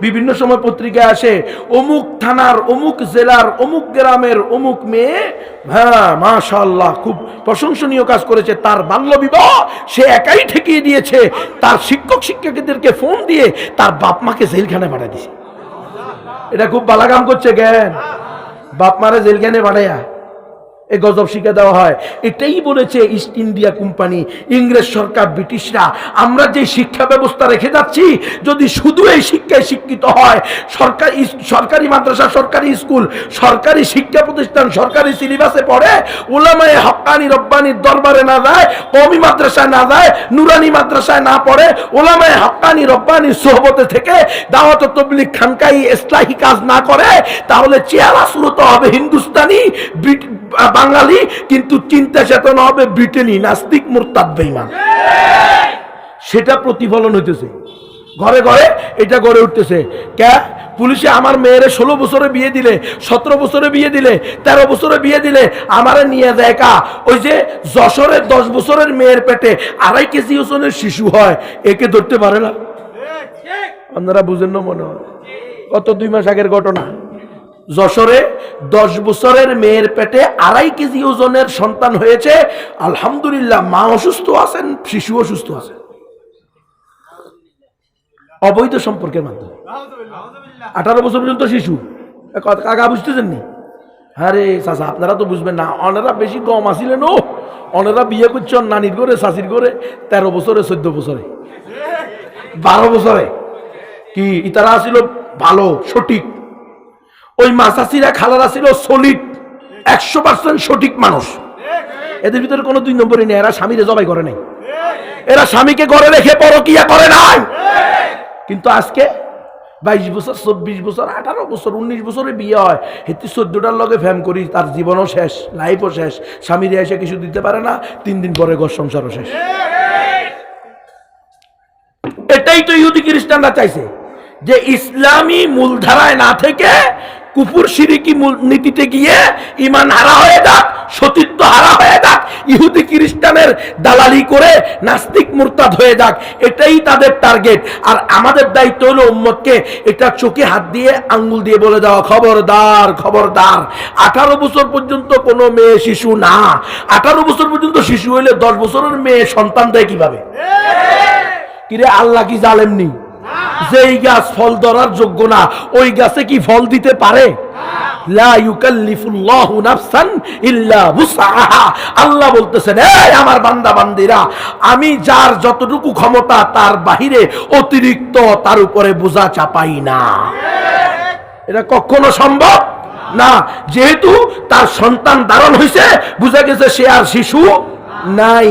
বিভিন্ন সময় পত্রিকা আসে অমুক থানার, অমুক জেলার, অমুক গ্রামের অমুক মেয়ে, হ্যাঁ মাশাআল্লাহ খুব প্রশংসনীয় কাজ করেছে, তার বাল্য বিবাহ সে একাই ঠেকিয়ে দিয়েছে, তার শিক্ষক শিক্ষিকাদেরকে ফোন দিয়ে তার বাপ মাকে জেলখানায় পাঠিয়ে দিয়েছে। এটা খুব ভালো কাম করছে জ্ঞান, বাপ মারে জেলখানে পাঠাইয়া এই গজব শিক্ষা দেওয়া হয়। এটাই বলেছে ইস্ট ইন্ডিয়া কোম্পানি, ইংরেজ সরকার, ব্রিটিশরা। আমরা যে শিক্ষা ব্যবস্থা রেখে যাচ্ছি, যদি শুধু এই শিক্ষায় শিক্ষিত হয়, সরকারি মাদ্রাসা, সরকারি স্কুল, সরকারি শিক্ষা প্রতিষ্ঠান, সরকারি সিলেবাসে পড়ে, উলামায়ে হক্কানি রব্বানির দরবারে না যায়, কওমি মাদ্রাসায় না যায়, নুরানি মাদ্রাসায় না পড়ে, উলামায়ে হক্কানি রব্বানির সোহবতে থেকে দাওয়াত তাবলীগ খানকাই ইসলাহি কাজ না করে, তাহলে চেহারা সুরত হবে হিন্দুস্তানি বাঙালি, কিন্তু চিন্তা চেতনা হবে ব্রিটেনি, নাস্তিক, মুরতাদ, বেঈমান। সেটা প্রতিফলন হইতেছে ঘরে ঘরে, এটা গড়ে উঠতেছে। কে? পুলিশে আমার মেয়েরে 16 বছরে বিয়ে দিলে, 17 বছরে বিয়ে দিলে, 13 বছরে বিয়ে দিলে, আমারে নিয়ে যায় কা ওই যে যশোরের 10 বছরের মেয়ের পেটে 2.5 কেজি ওজনের শিশু হয়, একে ধরতে পারে না। আপনারা বুঝেন না মনে হয়? কত 2 মাস আগের ঘটনা। যশোরে 10 বছরের মেয়ের পেটে 2.5 কেজি ওজনের সন্তান হয়েছে। আলহামদুলিল্লাহ, মা অসুস্থ আছেন, শিশু অসুস্থ আছে, অবৈধ সম্পর্কের মাধ্যমে। 18 বছর পর্যন্ত শিশু। কাকা বুঝতেছেন নি? আরে চাচা আপনারা তো বুঝবেন না, অনেরা বেশি কম আসিলেন। ও অনেরা বিয়ে করছেন নানির করে, শাশির করে 13 বছরে, 14 বছরে, 12 বছরে। কি ইতারা আসিল ভালো সঠিক, ওই মা চাষিরা খালারা ছিল সলিড 100% সঠিক মানুষ। এদের ভিতরে কোনো 2 নম্বরই নেই। এরা স্বামীরে জবাই করে নাই, এরা স্বামীকে ঘরে রেখে পরকিয়া করে নাই। কিন্তু আজকে 22 বছর, 24 বছর, 18 বছর, 19 বছরে বিয়ে হয়, হেতু 14টার লগে ফ্যাম করি, তার জীবনও শেষ, লাইফও শেষ। স্বামীরে এসে কিছু দিতে পারে না, 3 দিন পরে ঘর সংসারও শেষ। এটাই তো ইহুদি খ্রিস্টানরা চাইছে, যে ইসলামী মূলধারায় না থেকে কুফর শিরকি নীতিতে গিয়ে ঈমান হারা হয়ে যাক, সতীত্ব হারা হয়ে যাক, ইহুদি খ্রিস্টানের দালালি করে নাস্তিক মুরতাদ হয়ে যাক, এটাই তাদের টার্গেট। আর আমাদের দায়িত্ব হলো উম্মতকে এটা চোখে হাত দিয়ে আঙ্গুল দিয়ে বলে দেওয়া, খবরদার খবরদার, 18 বছর পর্যন্ত কোনো মেয়ে শিশু না। 18 বছর পর্যন্ত শিশু হইলে 10 বছরের মেয়ে সন্তান দেয় কিভাবে? কিরে আল্লাহ কি জালেম নি? যেই গাছ ফল ধরার যোগ্য না, ওই গাছে কি ফল দিতে পারে? লা ইউকাল্লিফুল্লাহু নাফসান ইল্লা উসআহা। আল্লাহ বলতেছেন, এই আমার বান্দা বান্দিরা, আমি যার যতটুকু ক্ষমতা তার বাহিরে অতিরিক্ত তার উপরে বোঝা চাপাই না। এটা কখনো সম্ভব না। যেহেতু তার সন্তান ধারণ হয়েছে, বুঝা গেছে সে আর শিশু নাই।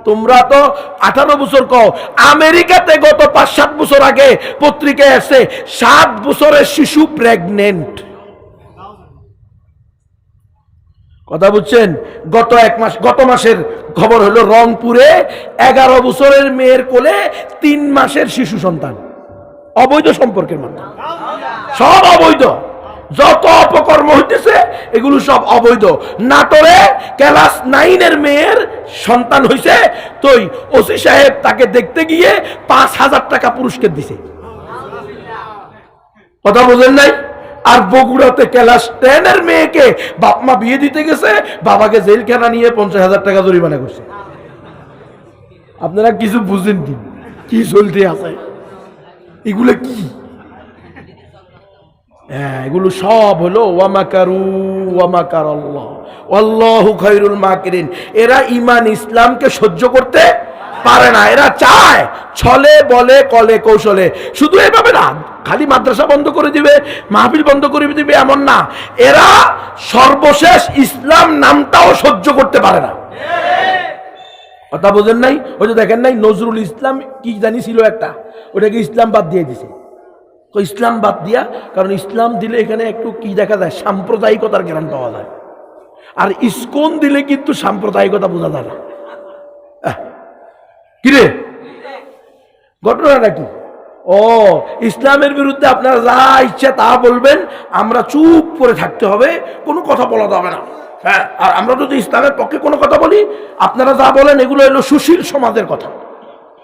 তোমরা তো 18 বছর কও, আমেরিকাতে গত 5-7 বছর আগে পত্রিকায় আসছে 7 বছরের শিশু প্রেগনেন্ট। কথা বুঝছেন? গত মাসের খবর হলো রংপুরে 11 বছরের মেয়ের কোলে 3 মাসের শিশু সন্তান, অবৈধ সম্পর্কের মাধ্যমে। সব অবৈধ, যত অপকর্ম হইতেছে এগুলো সব অবৈধ। নাটোরে ক্লাস 9-এর মেয়ের সন্তান হয়েছে, তোই ওসি সাহেব তাকে দেখতে গিয়ে 5,000 টাকা পুরস্কার দিছে। কথা বুঝেন নাই? আর বগুড়াতে ক্লাস 10-এর মেয়েকে বাপমা বিয়ে দিতে গেছে, বাবাকে জেলখানা নিয়ে 50,000 টাকা জরিমানা করছে। আপনারা কিছু বুঝেন কি চলতে আছে? এগুলো কি? এগুলো সব হলো ওয়ামাকারু ওয়ামাকারাল্লাহ ওয়াল্লাহু খায়রুল মাকিরিন। এরা ঈমান ইসলামকে সহ্য করতে পারে না। এরা চায় ছলে বলে কলে কৌশলে। শুধু এভাবে না, খালি মাদ্রাসা বন্ধ করে দিবে, মাহফিল বন্ধ করে দিবে এমন না, এরা সর্বশেষ ইসলাম নামটাও সহ্য করতে পারে না। কথা বোঝেন নাই? ওই যে দেখেন নাই, নজরুল ইসলাম কি জানি ছিল একটা, ওটাকে ইসলাম বাদ দিয়ে দিছে। ইসলাম বাদ দিয়া, কারণ ইসলাম দিলে এখানে একটু কি দেখা যায়, সাম্প্রদায়িকতার জ্ঞান পাওয়া যায়। আর ইসকন দিলে কিন্তু সাম্প্রদায়িকতা বোঝা যায় না। কিরে ঘটনাটা কি? ও ইসলামের বিরুদ্ধে আপনারা যা ইচ্ছা তা বলবেন, আমরা চুপ করে থাকতে হবে, কোনো কথা বলা যাবে না। হ্যাঁ, আর আমরা যদি ইসলামের পক্ষে কোনো কথা বলি, আপনারা যা বলেন এগুলো হলো সুশীল সমাজের কথা।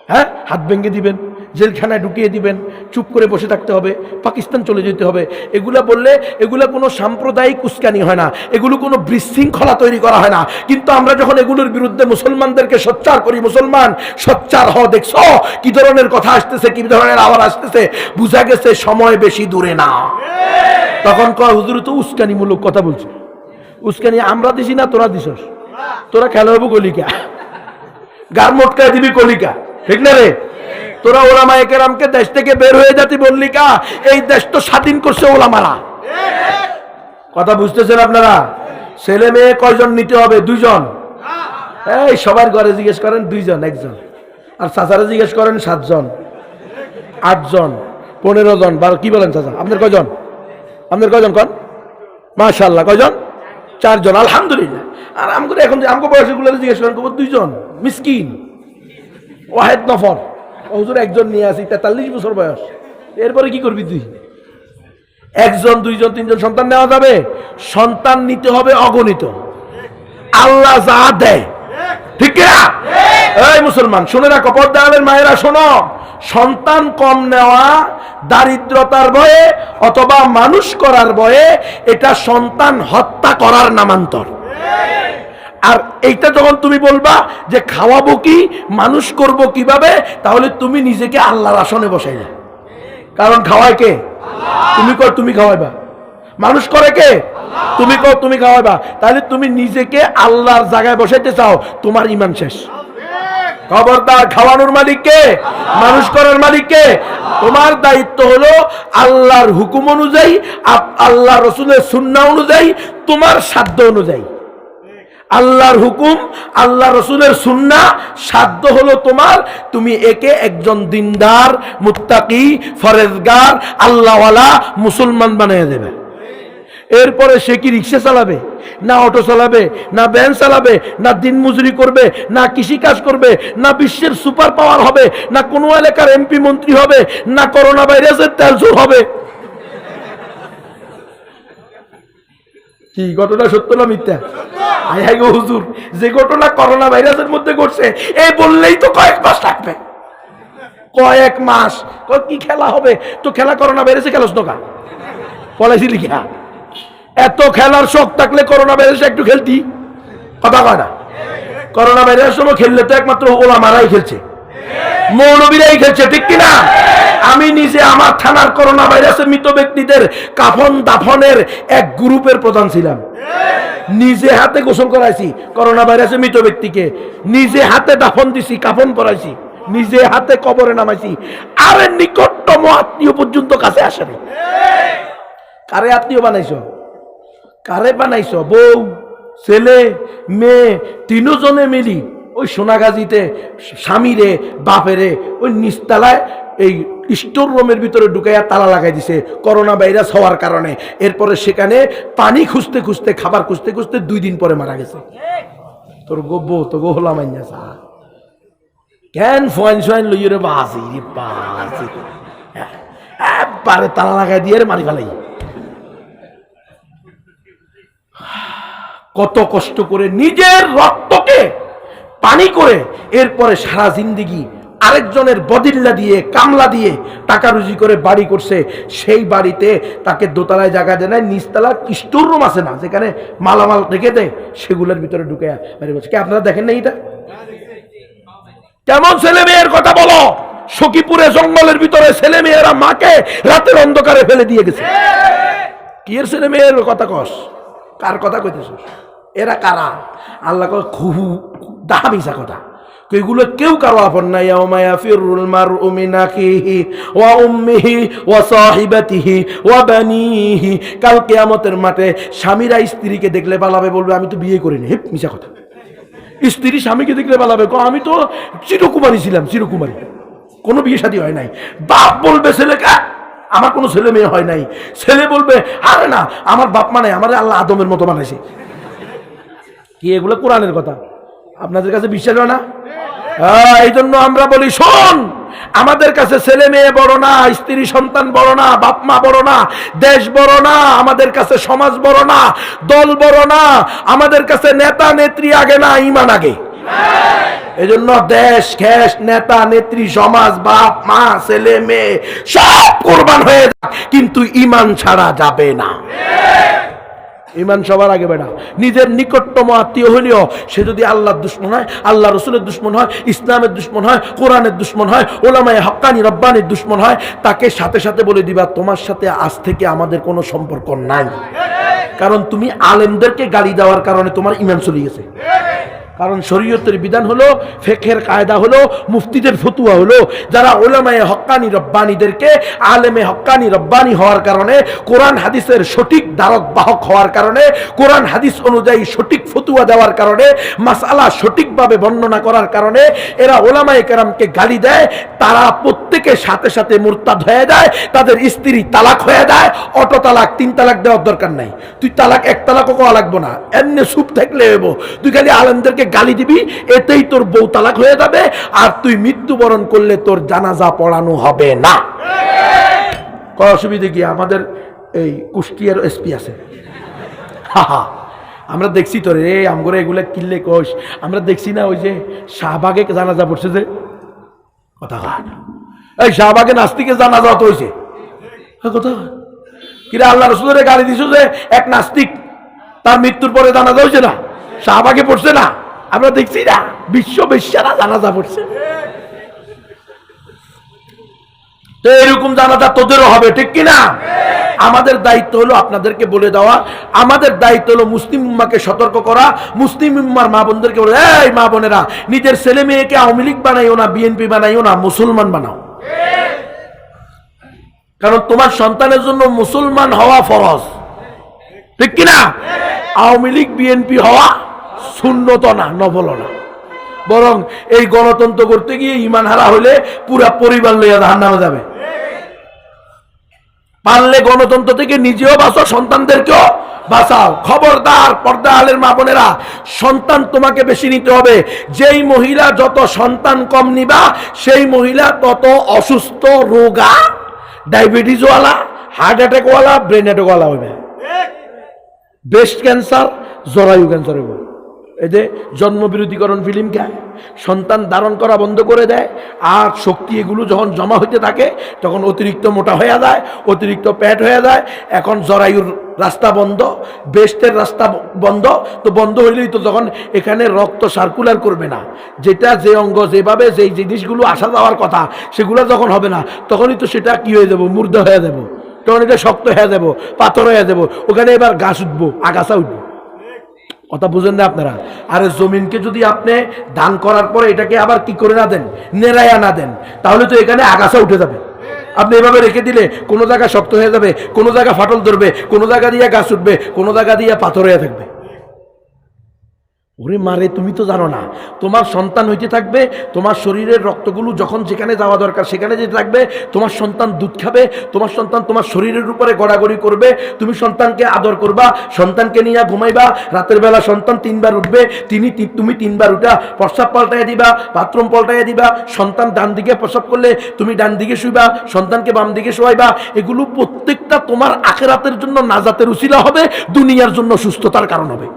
হ্যাঁ, হাত ভেঙে দিবেন, জেলখানায় ঢুকিয়ে দিবেন, চুপ করে বসে থাকতে হবে, পাকিস্তান চলে যেতে হবে, এগুলা বললে এগুলা কোনো সাম্প্রদায়িক উস্কানি হয় না, এগুলো কোনো বিশৃঙ্খলা তৈরি করা হয় না। কিন্তু আমরা যখন এগুলোর বিরুদ্ধে মুসলমানদেরকে সোচ্চার করি, মুসলমান সোচ্চার হও, দেখছো কি ধরনের কথা আসতেছে, কি ধরনের আওয়াজ আসতেছে, বুঝা গেছে সময় বেশি দূরে না। তখন কয় হুজুর তো উস্কানিমূলক কথা বলছে। উস্কানি আমরা দিছি না তোরা দিছস? তোরা খেলা হবো কলিকা, গার মোটকায় দিবি কলিকা, ঠিক না রে? তোরা ওলামায়ে কেরামকে দেশ থেকে বের হয়ে যাতি বললি কা? এই দেশ তো স্বাধীন করছে ওলামারা। কথা বুঝতেছেন আপনারা? ছেলে মেয়ে কয়জন নিতে হবে? 2 জন। এই সবার ঘরে জিজ্ঞেস করেন 2 জন, 1 জন। আর চাচারা জিজ্ঞেস করেন 7 জন, 8 জন, 15 জন, 12। কি বলেন চাচা, আপনার কয়জন? আপনার কয়জন কন? মাশাআল্লাহ, কয়জন? 4 জন, আলহামদুলিল্লাহ। আর আমাকে এখন আমাকে বয়সীগুলো জিজ্ঞেস করেন 2 জন মিসকিন, ওয়াহেদ নফর। হুজুর 1 জন নিয়ে আসি, 43 বছর বয়স, এরপরে কি করবি তুই? 1 জন, 2 জন, 3 জন সন্তান নেওয়া যাবে? সন্তান নিতে হবে অগণিত, আল্লাহ যা দেয়। ঠিক না? এই মুসলমান শুনে রাখো, পর্দার মায়েরা শোনো, সন্তান কম নেওয়া দারিদ্রতার ভয়ে অথবা মানুষ করার ভয়ে এটা সন্তান হত্যা করার নামান্তর। আর এইটা যখন তুমি বলবা যে খাওয়াবো কি, মানুষ করব কিভাবে, তাহলে তুমি নিজেকে আল্লাহর আসনে বসাইলে। কারণ খাওয়ায় কে? তুমি কর, তুমি খাওয়াইবা। মানুষ করে কে? তুমি কর, তুমি খাওয়াইবা। তাহলে তুমি নিজেকে আল্লাহর জায়গায় বসাইতে চাও, তোমার ঈমান শেষ। খবরদার, খাওয়ানোর মালিক কে? মানুষ করার মালিক কে? তোমার দায়িত্ব হলো আল্লাহর হুকুম অনুযায়ী, আল্লাহ রসুলের সুন্নাহ অনুযায়ী, তোমার সাধ্য অনুযায়ী। আল্লাহর হুকুম, আল্লাহ রসুলের সুন্নাহ, সাধ্য হলো তোমার, তুমি একে একজন দিনদার, মুত্তাকি, ফরেজগার, আল্লাহওয়ালা মুসলমান বানিয়ে দেবে। এরপরে সে কি রিক্সা চালাবে, না অটো চালাবে, না ভ্যান চালাবে, না দিন মজুরি করবে, না কৃষি কাজ করবে, না বিশ্বের সুপার পাওয়ার হবে, না কোনো এলাকার এমপি মন্ত্রী হবে, না করোনা ভাইরাসের তেলজোর হবে। কি ঘটনা সত্য না মিথ্যা? আয় হায় গো হুজুর, যে ঘটনা করোনা ভাইরাসের মধ্যে ঘটছে, এই বললেই তো কয়েক মাস লাগবে। কয়েক মাস কি খেলা হবে? তো খেলা করোনা ভাইরাসে খেলোস না বলেছি লিখা। এত খেলার শখ থাকলে করোনা ভাইরাসে একটু খেলতি, কথা কয় না? করোনা ভাইরাসের সময় খেললে তো একমাত্র ওলামারাই খেলছে, মৌলবীরাই খেলছে, ঠিক কিনা? আমি নিজে আমার থানার করোনা ভাইরাসে মৃত ব্যক্তিদের কাফন দাফনের এক গ্রুপের প্রধান ছিলাম। নিজে হাতে গোসল করাইছি করোনা ভাইরাসে মৃত ব্যক্তিকে, নিজে হাতে দাফন দিছি, কাফন পরাইছি, নিজে হাতে কবরে নামাইছি। আরে নিকটতম আত্মীয় পর্যন্ত কাছে আসেনি। কারে আত্মীয় বানাইছো? কারে বানাইছো? বউ, ছেলে, মেয়ে, তিনজনে মিলি ওই সোনাগাজীতে স্বামীরে বাপেরে ওই নিচতলায় এই স্টোর রুমের ভিতরে ঢুকাইয়া তালা লাগাই দিছে করোনা ভাইরাস হওয়ার কারণে। এরপরে সেখানে পানি খুঁজতে খুঁজতে, খাবার খুঁজতে খুঁজতে 2 দিন পরে মারা গেছে। তোর গোব্ব তো গোহলা মাইনা কেন ফোয়াইন সোয়াইন লইয়ে রে বাসি বাসি একবারে তালা লাগাই দিয়ে মারি ফেলাই। কত কষ্ট করে নিজের রক্তকে পানি করে এরপরে সারা জিন্দেগি আরেকজনের বদিল্লা দিয়ে, কামলা দিয়ে টাকা রুজি করে বাড়ি করছে। সেই বাড়িতে তাকে দোতলায় জায়গা দেয় না, নিচতলা স্টোর রুম আছে না, যেখানে মালামাল রেখে দেয়, সেগুলোর ভিতরে ঢুকে বাড়ি করছে। কে আপনারা দেখেন না এটা? কেমন ছেলে মেয়ের কথা বলো? সখীপুরে জঙ্গলের ভিতরে ছেলে মেয়েরা মাকে রাতের অন্ধকারে ফেলে দিয়ে গেছে। কি এর ছেলে মেয়ের কথা কস? কার কথা কইতেছ? এরা কারা? আল্লাহ কয় খুহু দাহাবিসা কথা। এগুলো কেউ কারো আপন না। ইয়াউমা ইয়াফিরুল মারউ মিন আখিহি ওয়া উম্মিহি ওয়া সাহিবাতিহি ওয়া বানিহি। কাল কিয়ামতের মাঠে স্বামীরা স্ত্রীকে দেখলে পালাবে, বলবে আমি তো বিয়ে করিনি। হেপ, মিছা কথা। স্ত্রী স্বামীকে দেখলে পালাবে, আমি তো চিরকুমারী ছিলাম, চিরকুমারী, কোনো বিয়ে শাদী হয় নাই। বাপ বলবে ছেলেকে আমার কোনো ছেলে মেয়ে হয় নাই। ছেলে বলবে আরে না, আমার বাপ মানে আমার আল্লাহ আদমের মতো বানাইছে। কি এগুলো কোরআনের কথা? আপনাদের কাছে বিশ্বাস হয় না? এই জন্য আমরা বলি, শোন, আমাদের কাছে ছেলে মেয়ে বড় না, স্ত্রী সন্তান বড় না, বাপ মা বড় না, দেশ বড় না, আমাদের কাছে সমাজ বড় না, দল বড় না, আমাদের কাছে নেতা নেত্রী আগে না, ঈমান আগে। এই জন্য দেশ, খেস, নেতা নেত্রী, সমাজ, বাপ মা, ছেলে মেয়ে সব কোরবান হয়ে যাক, কিন্তু ঈমান ছাড়া যাবে না। ঈমান সবার আগে বেড়া। নিজের নিকটতম আত্মীয় হলেও সে যদি আল্লাহর দুশমন হয়, আল্লাহ রসুলের দুশমন হয়, ইসলামের দুশমন হয়, কোরআনের দুশমন হয়, ওলামায়ে হক্কানি রব্বানির দুশমন হয়, তাকে সাথে সাথে বলে দিবা তোমার সাথে আজ থেকে আমাদের কোনো সম্পর্ক নাই। কারণ তুমি আলেমদেরকে গালি দেওয়ার কারণে তোমার ঈমান চলে গেছে। কারণ শরীয়তের বিধান হলো, ফিকহের কায়দা হলো, মুফতিদের ফতুয়া হলো, যারা উলামায়ে হক্কানি রব্বানিদেরকে আলেমে হক্কানি রব্বানি হওয়ার কারণে, কোরআন হাদিসের সঠিক ধারক বাহক হওয়ার কারণে, কোরআন হাদিস অনুযায়ী সঠিক ফতুয়া দেওয়ার কারণে, মাসআলা সঠিকভাবে বর্ণনা করার কারণে এরা উলামায়ে কেরামকে গালি দেয়, তারা প্রত্যেকে সাথে সাথে মুরতাদ হয়ে যায়, তাদের স্ত্রী তালাক হয়ে যায়। অটো তালাক, 3 তালাক দেওয়ার দরকার নাই। তুই তালাক 1 তালাকও কোয়া লাগবো না, এমনি চুপ থাকলে হইব। তুই খালি আলেমদেরকে গালি দিবি, এতেই তোর বউ তালাক হয়ে যাবে, আর তুই মৃত্যুবরণ করলে তোর জানাজা পড়ানো হবে না। কয় অসুবিধে কি? আমাদের এই কুষ্টিয়ার এসপি আছে, আমরা দেখছি তো রে, আমগরে এগুলা কিনলে কোষ, আমরা দেখছি না ওই যে শাহবাগে জানাজা পড়ছে, যে কথা হয় না, এই শাহবাগে নাস্তিকের জানাজা হতে হয়েছে কথা কিরা আল্লাহ রসুলের গালি দিছো যে এক নাস্তিক তার মৃত্যুর পরে জানাজা হয়েছে না, শাহবাগে পড়ছে না, আমরা দেখছি না বিশ্ব বেশ্যারা জানাজা পড়ছে। তো এরকম জানাজা তোদেরও হবে, ঠিক কিনা? আমাদের দায়িত্ব হলো আপনাদেরকে বলে দেওয়া, আমাদের দায়িত্ব হলো মুসলিম উম্মাকে সতর্ক করা, মুসলিম উম্মার মা বোনদেরকে বলে, এই মা বোনেরা, নিজের ছেলে মেয়েকে আওয়ামী লীগ বানাইও না, বিএনপি বানাইও না, মুসলমান বানাও। কারণ তোমার সন্তানের জন্য মুসলমান হওয়া ফরজ, ঠিক কিনা? আওয়ামী লীগ বিএনপি হওয়া সুন্নত না, নফল না। বরং এই গণতন্ত্র করতে গিয়ে ইমান হারা হলে পুরা পরিবার লইয়া জাহান্নামে যাবে। পারলে গণতন্ত্র থেকে নিজেও বাঁচো, সন্তানদেরকেও বাঁচাও। খবরদার পর্দা আলের মা বোনেরা, সন্তান তোমাকে বেশি নিতে হবে। যেই মহিলা যত সন্তান কম নিবা, সেই মহিলা তত অসুস্থ, রোগা, ডায়াবেটিসওয়ালা, হার্ট অ্যাটাকওয়ালা, ব্রেন অ্যাটাকওয়ালা হবে। ব্রেস্ট ক্যান্সার, জরায়ু ক্যান্সার হবে। এই যে জন্মবিরোধীকরণ ফিল্ম খায়, সন্তান ধারণ করা বন্ধ করে দেয়, আর শক্তি এগুলো যখন জমা হইতে থাকে তখন অতিরিক্ত মোটা হয়ে যায়, অতিরিক্ত প্যাট হয়ে যায়। এখন জরায়ুর রাস্তা বন্ধ, ব্রেস্টের রাস্তা বন্ধ। তো বন্ধ হইলেই তো যখন এখানে রক্ত সার্কুলার করবে না, যেটা যে অঙ্গ যেভাবে যেই জিনিসগুলো আসা যাওয়ার কথা সেগুলো যখন হবে না, তখনই তো সেটা কি হয়ে যাব, মুর্দা হয়ে যাব, তখন এটা শক্ত হয়ে যাব, পাথর হয়ে যাব। ওখানে এবার গাছ উঠবো, আগাছা উঠবো। কথা বুঝেন না আপনারা? আরে জমিনকে যদি আপনি ধান করার পরে এটাকে আবার কি করে না দেন, নেড়াইয়া না দেন, তাহলে তো এখানে আগাছা উঠে যাবে। আপনি এভাবে রেখে দিলে কোনো জায়গা শক্ত হয়ে যাবে, কোনো জায়গা ফাটল ধরবে, কোনো জায়গা দিয়ে গাছ উঠবে, কোনো জায়গা দিয়ে পাথর হয়ে থাকবে। ওরে মারে, তুমি তো জানো না, তোমার সন্তান হইতে থাকবে, তোমার শরীরের রক্তগুলো যখন যেখানে যাওয়া দরকার সেখানে যেতে থাকবে। তোমার সন্তান দুধ খাবে, তোমার সন্তান তোমার শরীরের উপরে গড়াগড়ি করবে, তুমি সন্তানকে আদর করবা, সন্তানকে নিয়ে ঘুমাইবা। রাতের বেলা সন্তান 3 বার উঠবে, তুমি 3 বার উঠা প্রস্রাব পাল্টাইয়া দিবা, বাথরুম পাল্টাইয়া দিবা। সন্তান ডান দিকে প্রস্রাব করলে তুমি ডান দিকে শুইবা, সন্তানকে বাম দিকে শোয়াইবা। এগুলো প্রত্যেকটা তোমার আখিরাতের জন্য নাজাতের উসিলা হবে, দুনিয়ার জন্য সুস্থতার কারণ হবে।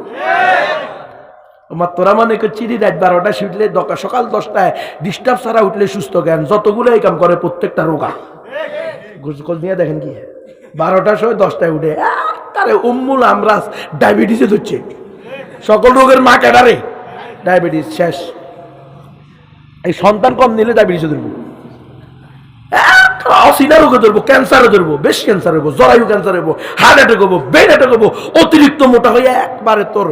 তোরা মনে করছি রাত 12টা উঠলে সকাল 10টায় ডিস্টার্ব ছাড়া উঠলে সুস্থ জ্ঞান, যতগুলো এই কাম করে প্রত্যেকটা রোগা। গোসল নিয়ে দেখেন কি 12টার সময় 10টায় উঠে তারে উম্মুল আমরাজ ডায়াবেটিসে ধরছে। সকল রোগের মা ক্যাডারে ডায়াবেটিস শেষ। এই সন্তান কম নিলে ডায়াবেটিসে ধরবো, অসিনা রোগে ধরবো, ক্যান্সারে ধরবো, বেশ ক্যান্সার হবো, জরায়ু ক্যান্সার হবো, হার্ট অ্যাটাক হবো, ব্রেন অ্যাটাক হবো। অতিরিক্ত মোটা হয়ে একবারে তোর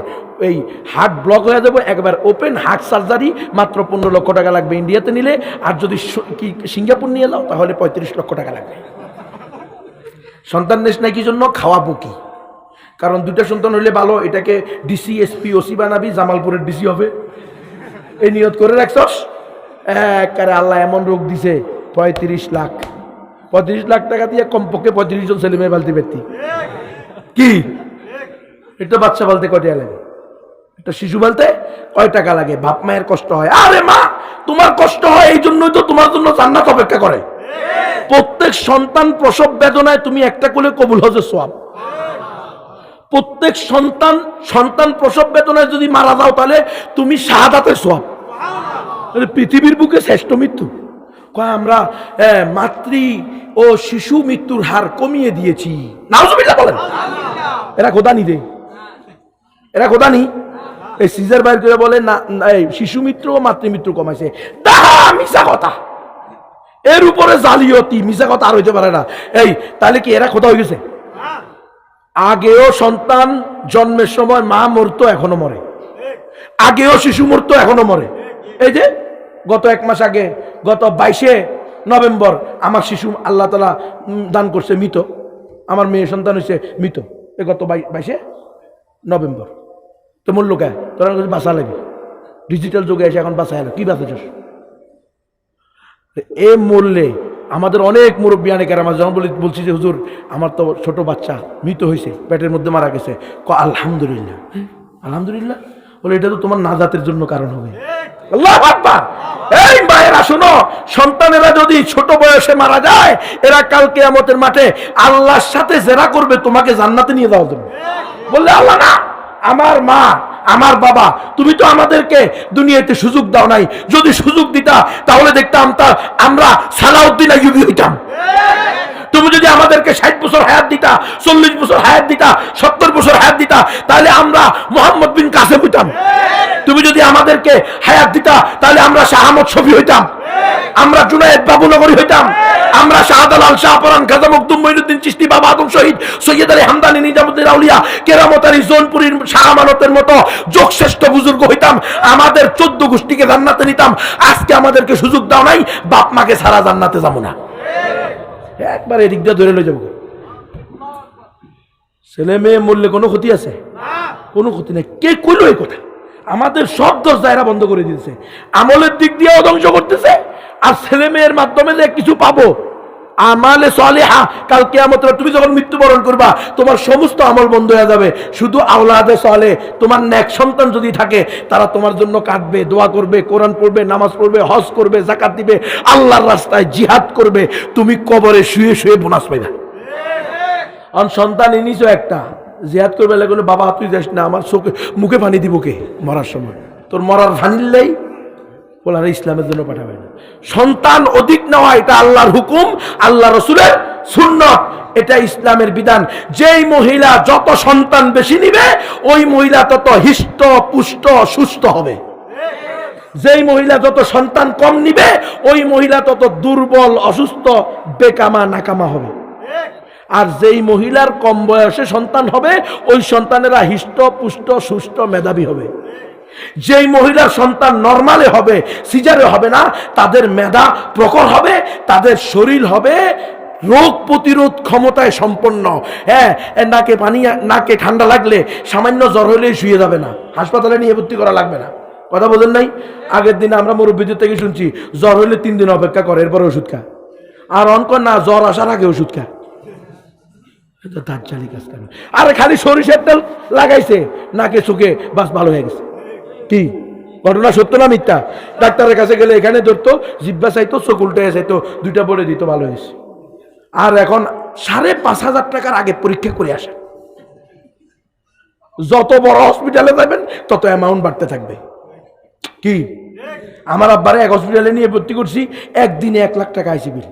এই হার্ট ব্লক হয়ে যাবো, একবার ওপেন হার্ট সার্জারি, মাত্র 15 লক্ষ টাকা লাগবে ইন্ডিয়াতে নিলে। আর যদি সিঙ্গাপুর নিয়ে যাও তাহলে 35 লক্ষ টাকা লাগবে। সন্তান নেস নাই কি জন্য? খাওয়াবো কি? কারণ 2টা সন্তান হইলে ভালো, এটাকে ডিসি, এসপি, ওসি বানাবি, জামালপুরের ডিসি হবে, এই নিয়ত করে রাখছস। একারে আল্লাহ এমন রোগ দিছে, 35 লাখ টাকা দিয়ে কমপক্ষে 35 জন ছেলে মেয়ে বালতি ব্যক্তি কি? এটা বাচ্চা বালতে কয় টাকা লাগে? একটা শিশু বালতে কয় টাকা লাগে? বাপ মায়ের কষ্ট হয়। আরে মা, তোমার কষ্ট হয় এই জন্যই তো তোমার জন্য জান্নাত অপেক্ষা করে। প্রত্যেক সন্তান প্রসব বেদনায় তুমি একটা কোলে কবুল হজের সওয়াব। প্রত্যেক সন্তান প্রসব বেদনায় যদি মারা যাও তাহলে তুমি শাহাদাতের সওয়াব। পৃথিবীর বুকে শ্রেষ্ঠ মৃত্যু। আমরা মাতৃ ও শিশু মৃত্যুর হার কমিয়ে দিয়েছি। নাউজুবিল্লাহ বলেন। এরা খোদা নি দে, এরা খোদা নি। এই সিজার বাইর করে বলে না, শিশু মৃত্যু ও মাতৃ মৃত্যু কমাইছে। মিশা কথা, এর উপরে জালিয়াতি, মিশা কথা আর হইতে পারে না। এই তাহলে কি এরা খোদা হয়ে গেছে? আগেও সন্তান জন্মের সময় মা মরতো, এখনো মরে। আগেও শিশু মরতো, এখনো মরে। এই যে গত 1 মাস আগে, গত 22শে নভেম্বর আমার শিশু আল্লাহ তাআলা দান করছে মৃত। আমার মেয়ে সন্তান হয়েছে মৃত এই গত 22শে নভেম্বর। তো মূল্য কে তোরা বাঁচা লাগে, ডিজিটাল যুগে এসে এখন বাঁচা হলো কি বাঁচাচ্ছ? এ মূল্যে আমাদের অনেক মুরব্বী আনেকের আমার যখন বলছি যে হুজুর আমার তো ছোট বাচ্চা মৃত হয়েছে, পেটের মধ্যে মারা গেছে, আলহামদুলিল্লাহ। আলহামদুলিল্লাহ বলে এটা তো তোমার নাজাতের জন্য কারণ হবে। আল্লাহু আকবার। এই মায়েরা শোনো, সন্তানেরা যদি ছোট বয়সে মারা যায়, এরা কাল কিয়ামতের মাঠে আল্লাহর সাথে জেরা করবে তোমাকে জান্নাতে নিয়ে যাওয়ার জন্য। বললে আল্লাহ না, আমার মা আমার বাবা, তুমি তো আমাদেরকে দুনিয়াতে সুযোগ দাও নাই, যদি সুযোগ দিতা তাহলে দেখতাম আমরা সালাউদ্দিন আইয়ুবী হইতাম। তুমি যদি আমাদেরকে 60 বছর হায়াত দিতা, 40 বছর হায়াত দিতা, 70 বছর হায়াত দিতা, তাহলে আমরা মোহাম্মদ বিন কাসেম হইতাম। তুমি যদি আমাদেরকে হায়াত দিতা তাহলে আমরা শাহ আহমদ শফি হইতাম, আমরা জুনায়েদ বাবুনগরী হইতাম, আমরা শাহজালাল, শাহপরান, খাজা মখদুম মঈনুদ্দিন চিশতি, বাবা আদম শহীদ, সৈয়দ আলী হামদানি, নিজামুদ্দিন আউলিয়া, কেরামত আলী জোনপুরীর শাহ আমানতের মতো যোগশ্রেষ্ঠ বুজুর্গ হইতাম, আমাদের 14 গোষ্ঠীকে জান্নাতে নিতাম। আজকে আমাদেরকে সুযোগ দাও নাই, বাপ মাকে ছাড়া জান্নাতে যাবো না। একবার এদিক দিয়ে ধরে লয়ে যাবো। ছেলে মেয়ে মরলে কোনো ক্ষতি আছে? কোনো ক্ষতি নেই। কে কইলো এই কথা? আমাদের সব দরজা বন্ধ করে দিয়েছে, আমলের দিক দিয়েও ধ্বংস করতেছে, আর ছেলে মেয়ের মাধ্যমে যে কিছু পাবো আমালে সালেহা, কাল কিয়ামতের তুমি যখন মৃত্যুবরণ করবা তোমার সমস্ত আমল বন্ধ হয়ে যাবে, শুধু আওলাদে সালেহ, তোমার নেক সন্তান যদি থাকে তারা তোমার জন্য কাঁদবে, দোয়া করবে, কোরআন পড়বে, নামাজ পড়বে, হজ করবে, যাকাত দিবে, আল্লাহর রাস্তায় জিহাদ করবে, তুমি কবরে শুয়ে শুয়ে বোনাস পাইবা। আর সন্তান এনেছো একটা, জিহাদ করবে লাগলে বাবা তুই যাস না, আমার চোখে মুখে পানি দিব কে মরার সময়, তোর মরার ফানিলেই বলার ইসলামের জন্য পাঠাবে না। সন্তান অধিক নেওয়া এটা আল্লাহর হুকুম, আল্লাহ রসুলের সুন্নাত, এটা ইসলামের বিধান। যেই মহিলা যত সন্তান বেশি নিবে ওই মহিলা তত হিষ্ট পুষ্ট সুস্থ হবে, যেই মহিলা যত সন্তান কম নিবে ওই মহিলা তত দুর্বল, অসুস্থ, বেকামা নাকামা হবে। আর যেই মহিলার কম বয়সে সন্তান হবে ওই সন্তানেরা হিষ্ট পুষ্ট সুস্থ মেধাবী হবে। যেই মহিলার সন্তান নরমালে হবে, সিজারে হবে না, তাদের মেধা প্রখর হবে, তাদের শরীর হবে রোগ প্রতিরোধ ক্ষমতায় সম্পন্ন। হ্যাঁ, নাকে পানি, নাকে ঠান্ডা লাগলে সামান্য জ্বর হলেই শুয়ে যাবে না, হাসপাতালে নিয়ে ভর্তি করা লাগবে না। কথা বোঝেন নাই? আগের দিনে আমরা মুরব্বীদের থেকে শুনছি জ্বর হলে 3 দিন অপেক্ষা করে, এরপরে ওষুধ খা। আর অনকর না, জ্বর আসার আগে ওষুধ খা। আরে খালি সরিষার তেল লাগাইছে নাকে চোখে, বাস ভালো হয়ে গেছে। কি ঘটনা সত্য না মিথ্যা? ডাক্তারের কাছে গেলে এখানে ধরতো, জিব্বা চাইতো, চোখ উল্টে চাইতো, 2টা বলে দিত, ভালো হয়েছে। আর এখন 5,500 টাকার আগে পরীক্ষা করে আসে। যত বড় হসপিটালে যাবেন তত অ্যামাউন্ট বাড়তে থাকবে। কি আমার আব্বারে এক হসপিটালে নিয়ে ভর্তি করছি, একদিনে 1 লাখ টাকা আইসি বিল।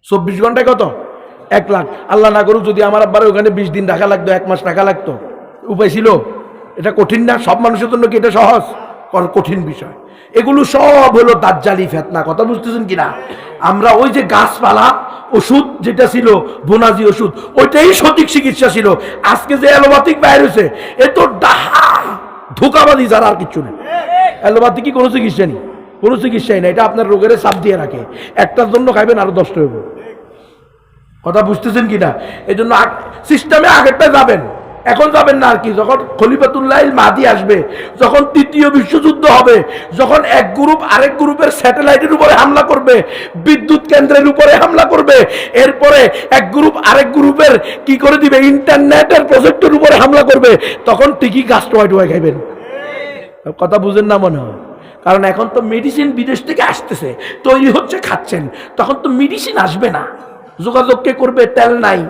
24 ঘন্টায় কত? 1 লাখ। আল্লাহ না করুক যদি আমার আব্বারে ওখানে 20 দিন রাখা লাগতো, 1 মাস রাখা লাগতো, উপায় ছিল? এটা কঠিন না? সব মানুষের জন্য কি এটা সহজ? কঠিন বিষয়। এগুলো সব হলো দাজ্জালি ফিতনা। কথা বুঝতেছেন কিনা? আমরা ওই যে গাছপালা ওষুধ যেটা ছিল বোনাজি ওষুধ, ওইটাই সঠিক চিকিৎসা ছিল। আজকে যে অ্যালোপ্যাথিক বাইর হয়েছে এ তো ডাহা ধোঁকাবাজি, যারা আর কিচ্ছু নেই। অ্যালোপ্যাথিক কি কোনো চিকিৎসা নেই? কোনো চিকিৎসাই নেই। এটা আপনার রোগের চাপ দিয়ে রাখে, একটার জন্য খাইবেন আরো 10টা হইব। কথা বুঝতেছেন কিনা? এই জন্য সিস্টেমে আগেরটা যাবেন, এখন যাবেন না আর কি। যখন খলিফাতুল্লাহ মাহদী আসবে, যখন 3য় বিশ্বযুদ্ধ হবে, যখন এক গ্রুপ আরেক গ্রুপের স্যাটেলাইটের উপরে হামলা করবে, বিদ্যুৎ কেন্দ্রের উপরে হামলা করবে, এরপরে এক গ্রুপ আরেক গ্রুপের কি করে দিবে, ইন্টারনেটের প্রজেক্টের উপরে হামলা করবে, তখন ঠিকই গাছ টোয়াই খাইবেন। কথা বুঝেন না মনে হয়? কারণ এখন তো মেডিসিন বিদেশ থেকে আসতেছে, তৈরি হচ্ছে, খাচ্ছেন, তখন তো মেডিসিন আসবে না। যোগাযোগ কে করবে? তেল নাই,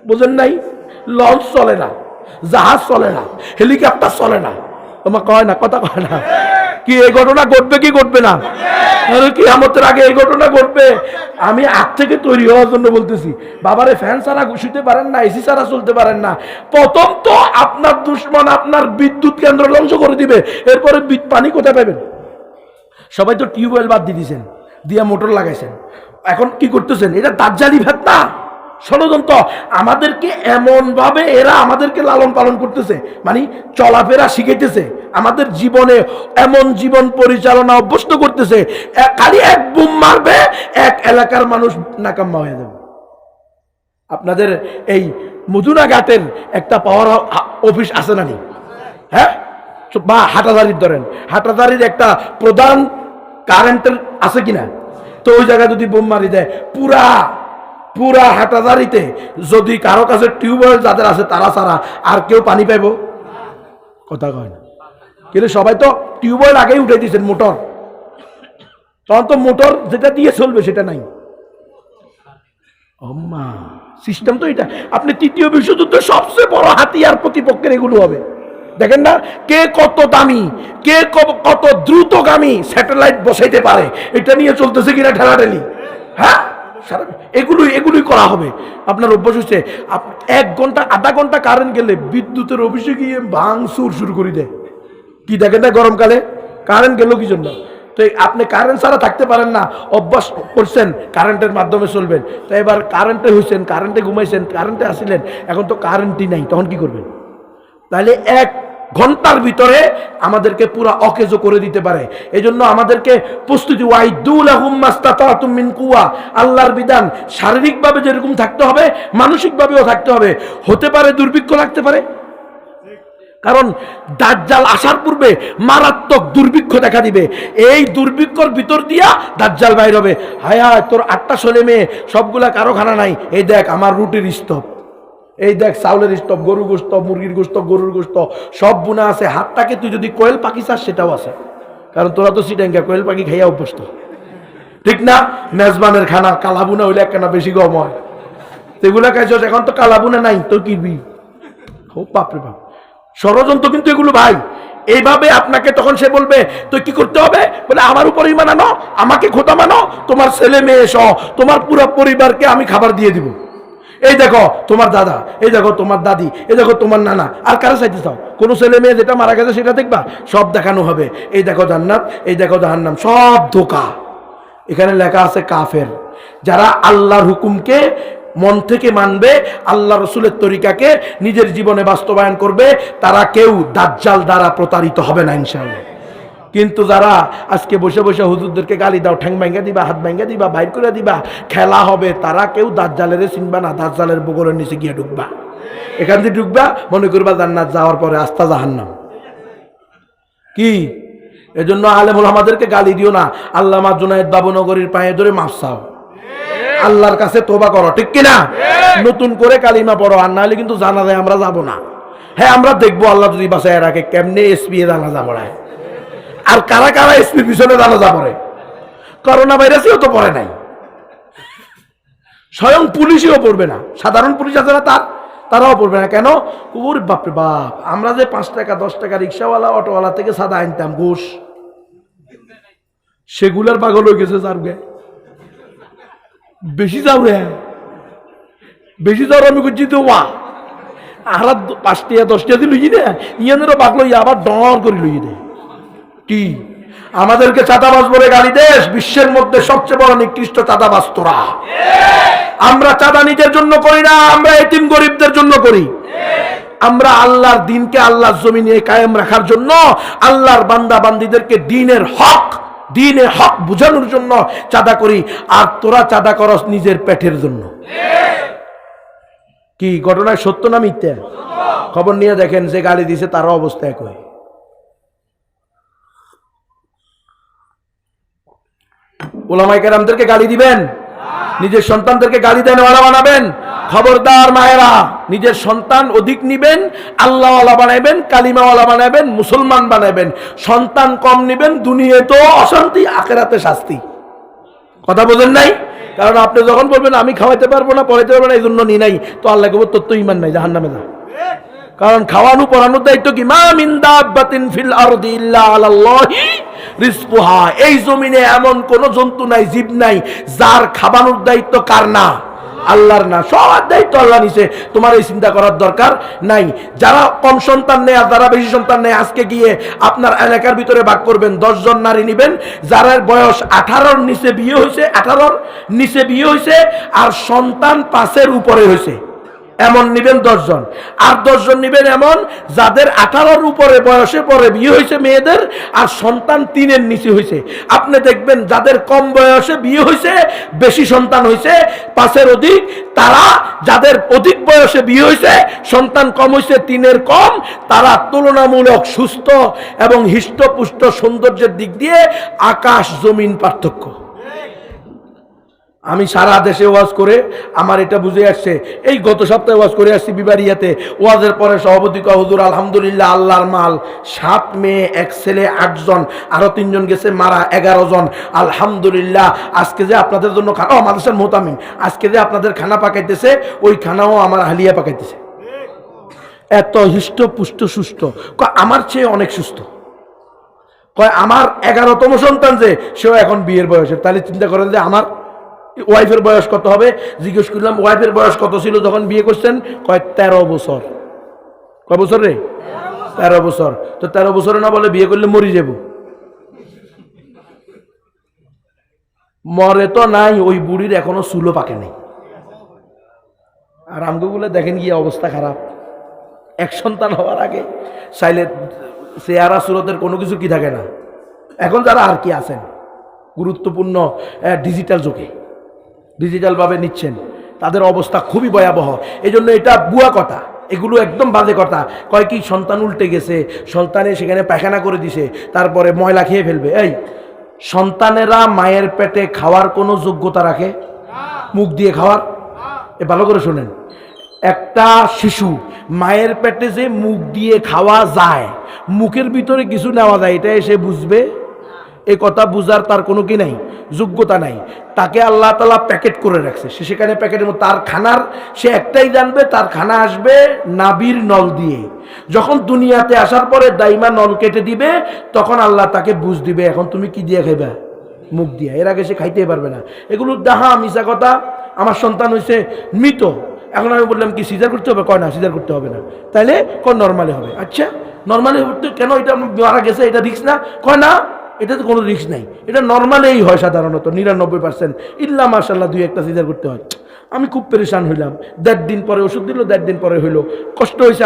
বুঝেন নাই? লঞ্চ চলে না, জাহাজ চলে না, হেলিকপ্টার চলে না। তোমার কয় না, কথা কয় না। কি এই ঘটনা ঘটবে কি ঘটবে না? কিয়ামতের আগে এই ঘটনা ঘটবে। আমি আগ থেকে তৈরি হওয়ার জন্য বলতেছি। বাবারে ফ্যান ছাড়া ঘুষিতে পারেন না, এসি ছাড়া চলতে পারেন না। প্রথম তো আপনার দুশ্মন আপনার বিদ্যুৎ কেন্দ্র ধ্বংস করে দিবে, এরপরে পানি কোথায় পাবেন? সবাই তো টিউবওয়েল বাদ দিয়ে দিয়েছেন, দিয়ে মোটর লাগাইছেন। এখন কি করতেছেন? এটা দাজ্জালি ফিতনা, ষড়যন্ত্র। আমাদেরকে এমন ভাবে এরা আমাদেরকে লালন পালন করতেছে, মানে চলাফেরা শিখাইতেছে, আমাদের জীবনে এমন জীবন পরিচালনা অভ্যস্ত করতেছে, খালি এক বুম মারবে এক এলাকার মানুষ নাকাম্মা হয়ে যাবে। আপনাদের এই মধুনাঘাটের একটা পাওয়ার অফিস আছে না? হ্যাঁ, বা হাটাদারির ধরেন, হাটাদারির একটা প্রধান কারেন্টের আছে কিনা? তো ওই জায়গায় যদি বোম মারি দেয়, পুরা হাটাদারিতে যদি কারো কাছে টিউবওয়েল যাদের আছে তারা ছাড়া আর কেউ পানি পাইব? কথা কয় না। কিন্তু সবাই তো টিউবওয়েল আগেই উঠে দিয়েছেন, মোটর। তখন তো মোটর যেটা দিয়ে চলবে সেটা নাই। সিস্টেম তো এটা। আপনি 3য় বিশ্বযুদ্ধের সবচেয়ে বড় হাতিয়ার প্রতিপক্ষের এগুলো হবে। দেখেন না, কে কত দামি, কে কত দ্রুতগামী স্যাটেলাইট বসাইতে পারে, এটা নিয়ে চলতেছে কিনা ঠেলাঠেলি। হ্যাঁ, এগুলোই করা হবে। আপনার অভ্যাস হচ্ছে 1 ঘন্টা আধা ঘন্টা কারেন্ট গেলে বিদ্যুতের অফিসে গিয়ে ভাঙচুর শুরু করে দেয়। কি দেখেন না, গরমকালে কারেন্ট গেল কি জন্য? তো আপনি কারেন্ট ছাড়া থাকতে পারেন না, অভ্যাস করছেন কারেন্টের মাধ্যমে চলবেন। তো এবার কারেন্টে হয়েছেন, কারেন্টে ঘুমাইছেন, কারেন্টে আসিলেন, এখন তো কারেন্টই নাই, তখন কি করবেন? তাহলে 1 ঘন্টার ভিতরে আমাদেরকে পুরো অকেজো করে দিতে পারে। এই জন্য আমাদেরকে প্রস্তুতি, আল্লাহর বিধান শারীরিকভাবে যেরকম থাকতে হবে, মানসিকভাবেও থাকতে হবে। হতে পারে দুর্ভিক্ষ লাগতে পারে, কারণ দাজ্জাল আসার পূর্বে মারাত্মক দুর্ভিক্ষ দেখা দিবে। এই দুর্ভিক্ষর ভিতর দিয়া দাজ্জাল বাইর হবে। হায়া, তোর 8টা ছেলে মেয়ে, সবগুলা কারো খানা নাই, এই দেখ আমার রুটির স্তব, এই দেখ চাউলের স্তব, গরুর গোস্ত, মুরগির গোস্ত, গরুর গোস্ত সব বুনা আছে। হাতটাকে তুই যদি কোয়েল পাখি চাস সেটাও আছে, কারণ তোরা তো সিটাঙ্গা কোয়েল পাখি খাইয়া অভ্যস্ত, ঠিক না? মেজবানের খানা কালাবুনা হইলে একখানা বেশি গম হয়, সেগুলা খাইছ। এখন তো কালাবুনা নাই, তো কিনবি? ও বাপরে বাপ, ষড়যন্ত্র কিন্তু এগুলো ভাই। এইভাবে আপনাকে তখন সে বলবে তো কি করতে হবে, বলে আমার উপর ঈমান আনো, আমাকে খোদা মানো, তোমার ছেলে মেয়ে সহ তোমার পুরো পরিবারকে আমি খাবার দিয়ে দিব। এই দেখো তোমার দাদা, এই দেখো তোমার দাদি, এই দেখো তোমার নানা, আর কারা চাইতে চাও? কোনো ছেলে মেয়ে যেটা মারা গেছে সেটা দেখবা, সব দেখানো হবে। এই দেখো জান্নাত, এই দেখো জাহান্নাম, সব ধোঁকা। এখানে লেখা আছে কাফের, যারা আল্লাহর হুকুমকে মন থেকে মানবে, আল্লাহ রসুলের তরিকাকে নিজের জীবনে বাস্তবায়ন করবে, তারা কেউ দাজ্জাল দ্বারা প্রতারিত হবে না ইনশাআল্লাহ। কিন্তু যারা আজকে বসে বসে হুজুরদেরকে গালি দাও, ঠ্যাং ভাঙ্গা দিবা, হাত ভাঙ্গা দিবা, বাইর করে দিবা, খেলা হবে, তারা কেউ দাজ্জালের চিনবা না, দাজ্জালের বগলের নিচে গিয়ে ঢুকবা। এখান থেকে ঢুকবা, মনে করবা জান্নাত, যাওয়ার পরে আস্তা জাহান্নাম। কি এজন্য আলেম ওলামাদেরকে গালি দিও না, আল্লামা জুনায়েদ বাবুনগরীর পায়ে ধরে মাফ চাও, আল্লাহর কাছে তোবা করো, ঠিক কিনা? নতুন করে কালিমা পড়ো, আর নাহলে কিন্তু জানা যায় আমরা যাব না। হ্যাঁ, আমরা দেখবো আল্লাহ যদি বাঁচায় রাখে কেমনে এসপি জানাজা পড়ায়, আর কারা কারা এসপির পিছনে জানাজা পড়ে। করোনা ভাইরাসেও তো পড়ে নাই, স্বয়ং পুলিশও পড়বে না, সাধারণ পুলিশ আছে না তারাও পড়বে না। কেন? ওর বাপরে বাপ, আমরা যে 5 টাকা 10 টাকা রিক্সাওয়ালা অটোওয়ালা থেকে সাদা আনতাম ঘুষ, সেগুলার পাগল হয়ে গেছে। যার গে বেশি যাও রে, বেশি যাও, আমি করছি তো ওয়া আর 5 টাকা 10 টাকা দিয়ে লুই দে, ইয়ানেরও বাক লইয়া আবার ডর করে লুই দে। কি আমাদেরকে চাঁদাবাজ বলে গালি দেশ? বিশ্বের মধ্যে সবচেয়ে বড় নিকৃষ্ট চাঁদাবাজ তোরা। আমরা চাঁদা নিজের জন্য করি না, আমরা এতিম গরিবদের জন্য করি। আমরা আল্লাহর দিনকে আল্লাহর জমিনে কায়েম রাখার জন্য, আল্লাহর বান্দা বান্দীদেরকে দিনের হক বুঝানোর জন্য চাঁদা করি। আর তোরা চাঁদা করস নিজের পেটের জন্য। কি ঘটনায় সত্য না মিথ্যা? খবর নিয়ে দেখেন, যে গালি দিছে তার অবস্থা একই। ওলামায়ে কেরামদেরকে গালি দিবেন, নিজের সন্তানদেরকে গালি দেন ওয়ালা বানাবেন? খবরদার মায়েরা, নিজের সন্তান অধিক নিবেন, আল্লাহওয়ালা বানাবেন, কালিমাওয়ালা বানাবেন, মুসলমান বানাবেন। সন্তান কম নিবেন, দুনিয়াতে তো অশান্তি, আখিরাতে শাস্তি। কথা বোঝেন নাই? কারণ আপনি যখন বলবেন আমি খাওয়াইতে পারবো না, পড়াইতে পারবো না, এই জন্য নি নাই, তো আল্লাহ কবর তোর তো ইমান নাই, জাহান্নামে যা। কারণ খাওয়ানো পড়ানোর দায়িত্ব কি? মা মিন দাব্বাতিন ফিল আরদি ইল্লা আলাল্লাহি রিজকুহা। এই জমিনে এমন কোন জন্তু নাই, জীব নাই, যার খাবানোর দায়িত্ব কার না? আল্লাহর না। সবার দায়িত্ব আল্লাহ নিছে, তোমার এই চিন্তা করার দরকার নাই। যারা কম সন্তান নেয় আর যারা বেশি সন্তান নেয়, আজকে গিয়ে আপনার এলাকার ভিতরে ভাগ করবেন, 10 জন নারী নিবেন যার বয়স 18-র নিচে বিয়ে হয়েছে, 18-র নিচে বিয়ে হয়েছে আর সন্তান 5-এর উপরে হয়েছে, এমন নিবেন 10 জন। আর 10 জন নিবেন এমন যাদের 18-র উপরে বয়সে পরে বিয়ে হয়েছে মেয়েদের, আর সন্তান 3-এর নিচে হয়েছে। আপনি দেখবেন যাদের কম বয়সে বিয়ে হয়েছে, বেশি সন্তান হয়েছে, 5-এর অধিক, তারা যাদের অধিক বয়সে বিয়ে হয়েছে, সন্তান কম হয়েছে, 3-এর কম, তারা তুলনামূলক সুস্থ এবং হৃষ্টপুষ্ট, সৌন্দর্যের দিক দিয়ে আকাশ জমিন পার্থক্য। আমি সারা দেশে ওয়াজ করে আমার এটা বুঝে আসছে। এই গত সপ্তাহে ওয়াজ করে আসছি বিবারিয়াতে। ওয়াজের পরে সভাপতি কয়, হুজুর আলহামদুলিল্লাহ, আল্লাহর মাল, 7 মেয়ে 1 ছেলে 8 জন, আরো 3 জন গেছে মারা, 11 জন। আলহামদুলিল্লাহ, আজকে যে আপনাদের জন্য খানা, মাদ্রাসার মোহতামিম, আজকে যে আপনাদের খানা পাকাইতেছে, ওই খানাও আমার হালিয়া পাকাইতেছে। এত হৃষ্ট পুষ্ট সুস্থ, আমার চেয়ে অনেক সুস্থ। কয় আমার 11তম সন্তান যে, সেও এখন বিয়ের বয়সে। তাহলে চিন্তা করেন যে আমার ওয়াইফের বয়স কত হবে। জিজ্ঞেস করলাম ওয়াইফের বয়স কত ছিল যখন বিয়ে করছেন? কয় 13 বছর। কয় বছর রে? 13 বছর। তো 13 বছরে না বলে বিয়ে করলে মরি যাব? মরে তো নাই, ওই বুড়ির এখনো চুলো পাকে নাই। আর আমগুলো দেখেন গিয়ে অবস্থা খারাপ। এক সন্তান হওয়ার আগে চাইলে চেহারা সুরতের কোনো কিছু কি থাকে না। এখন যারা আর কি আছেন গুরুত্বপূর্ণ ডিজিটাল যুগে, ডিজিটালভাবে নিচ্ছেন, তাদের অবস্থা খুবই ভয়াবহ। এই জন্য এটা বুয়া কথা, এগুলো একদম বাজে কথা। কয় কি সন্তান উল্টে গেছে, সন্তানে সেখানে পায়খানা করে দিছে, তারপরে ময়লা খেয়ে ফেলবে। এই সন্তানেরা মায়ের পেটে খাওয়ার কোনো যোগ্যতা রাখে? মুখ দিয়ে খাওয়ার? ভালো করে শোনেন, একটা শিশু মায়ের পেটে যে মুখ দিয়ে খাওয়া যায়, মুখের ভিতরে কিছু নেওয়া যায়, এটা এসে বুঝবে? এ কথা বুঝার তার কোনো কি নাই, যোগ্যতা নাই। তাকে আল্লাহ তাআলা প্যাকেট করে রাখছে, সে সেখানে প্যাকেটের মধ্যে তার খানার সে একটাই জানবে, তার খানা আসবে নাভির নল দিয়ে। যখন দুনিয়াতে আসার পরে দাইমা নল কেটে দিবে, তখন আল্লাহ তাকে বুঝ দিবে এখন তুমি কি দিয়ে খাইবা, মুখ দিয়ে। এর আগে সে খাইতেই পারবে না। এগুলো দাহা মিশা কথা। আমার সন্তান হয়েছে মৃত, এখন আমি বললাম কি সিজার করতে হবে? কয় না, সিজার করতে হবে না। তাইলে কয় নর্মালি হবে। আচ্ছা নর্মালি করতে কেন? এটা মারা গেছে, এটা রিস্ক না? কয় না, এটা তো কোনো রিস্ক নাই, এটা নর্মালেই হয় সাধারণত 99%। ইল্লা মাশাআল্লাহ 2-1টা সিজার করতে হয়। আমি খুব পেরেশান হইলাম। 1.5 দিন পরে ওষুধ দিল, 1.5 দিন পরে হইলো। কষ্ট হয়েছে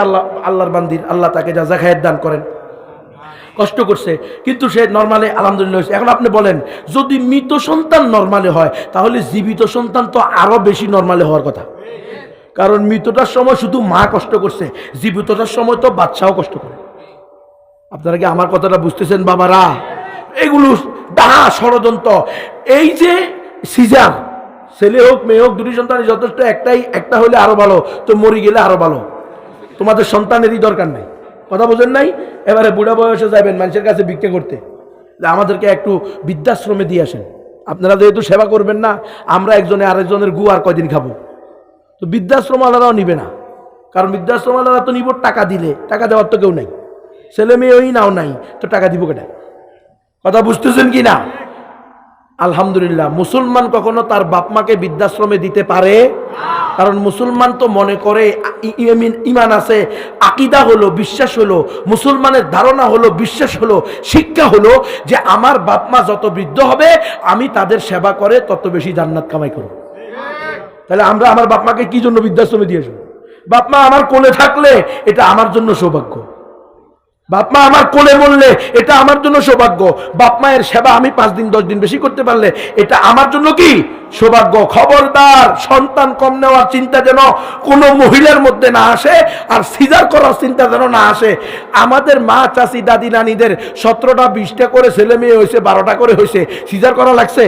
আল্লাহর বান্দির, আল্লাহ তাকে যা খায়ের দান করেন। কষ্ট করছে, কিন্তু সে নর্মালে আলহামদুলিল্লাহ হয়েছে। এখন আপনি বলেন, যদি মৃত সন্তান নর্মালে হয়, তাহলে জীবিত সন্তান তো আরো বেশি নর্মালে হওয়ার কথা। কারণ মৃতটার সময় শুধু মা কষ্ট করছে, জীবিতটার সময় তো বাচ্চাও কষ্ট করে। আপনারা কি আমার কথাটা বুঝতেছেন বাবারা? এগুলো ডাহা ষড়যন্ত্র। এই যে সিজার, ছেলে হোক মেয়ে হোক, দুটি সন্তান যথেষ্ট। একটা হলে আরো ভালো, তো মরি গেলে আরো ভালো। তোমাদের সন্তানেরই দরকার নাই, কথা বোঝেন নাই? এবারে বুড়া বয়সে যাবেন মানুষের কাছে ভিক্ষা করতে, আমাদেরকে একটু বৃদ্ধাশ্রমে দিয়ে আসেন। আপনারা যেহেতু সেবা করবেন না, আমরা একজনে আরেকজনের গু আর কয়দিন খাবো? তো বৃদ্ধাশ্রম আলাদাও নিবে না, কারণ বৃদ্ধাশ্রম আলাদা তো নিব টাকা দিলে, টাকা দেওয়ার তো কেউ নাই, ছেলে মেয়ে ওই নাও নাই, তো টাকা দিব কেটে। কথা বুঝতেছেন কি না? আলহামদুলিল্লাহ, মুসলমান কখনো তার বাপ মাকে বৃদ্ধাশ্রমে দিতে পারে? কারণ মুসলমান তো মনে করে, ইমান আছে, আকীদা হলো, বিশ্বাস হলো, মুসলমানের ধারণা হলো, বিশ্বাস হলো, শিক্ষা হলো যে আমার বাপ মা যত বৃদ্ধ হবে আমি তাদের সেবা করে তত বেশি জান্নাত কামাই করব। তাহলে আমরা আমার বাপ মাকে কি জন্য বৃদ্ধাশ্রমে দিয়ে আসবো? বাপ মা আমার কোলে থাকলে এটা আমার জন্য সৌভাগ্য, বাপ মা আমার কোলে মরলে এটা আমার জন্য সৌভাগ্য, বাপ মায়ের সেবা আমি 5 দিন 10 দিন বেশি করতে পারলে এটা আমার জন্য কি সৌভাগ্য। খবরদার, সন্তান কম নেওয়ার চিন্তা যেন কোনো মহিলার মধ্যে না আসে, আর সিজার করার চিন্তা যেন না আসে। আমাদের মা চাচি দাদি নানিদের 17টা 20টা করে ছেলে মেয়ে হয়েছে, 12টা করে হয়েছে, সিজার করা লাগছে?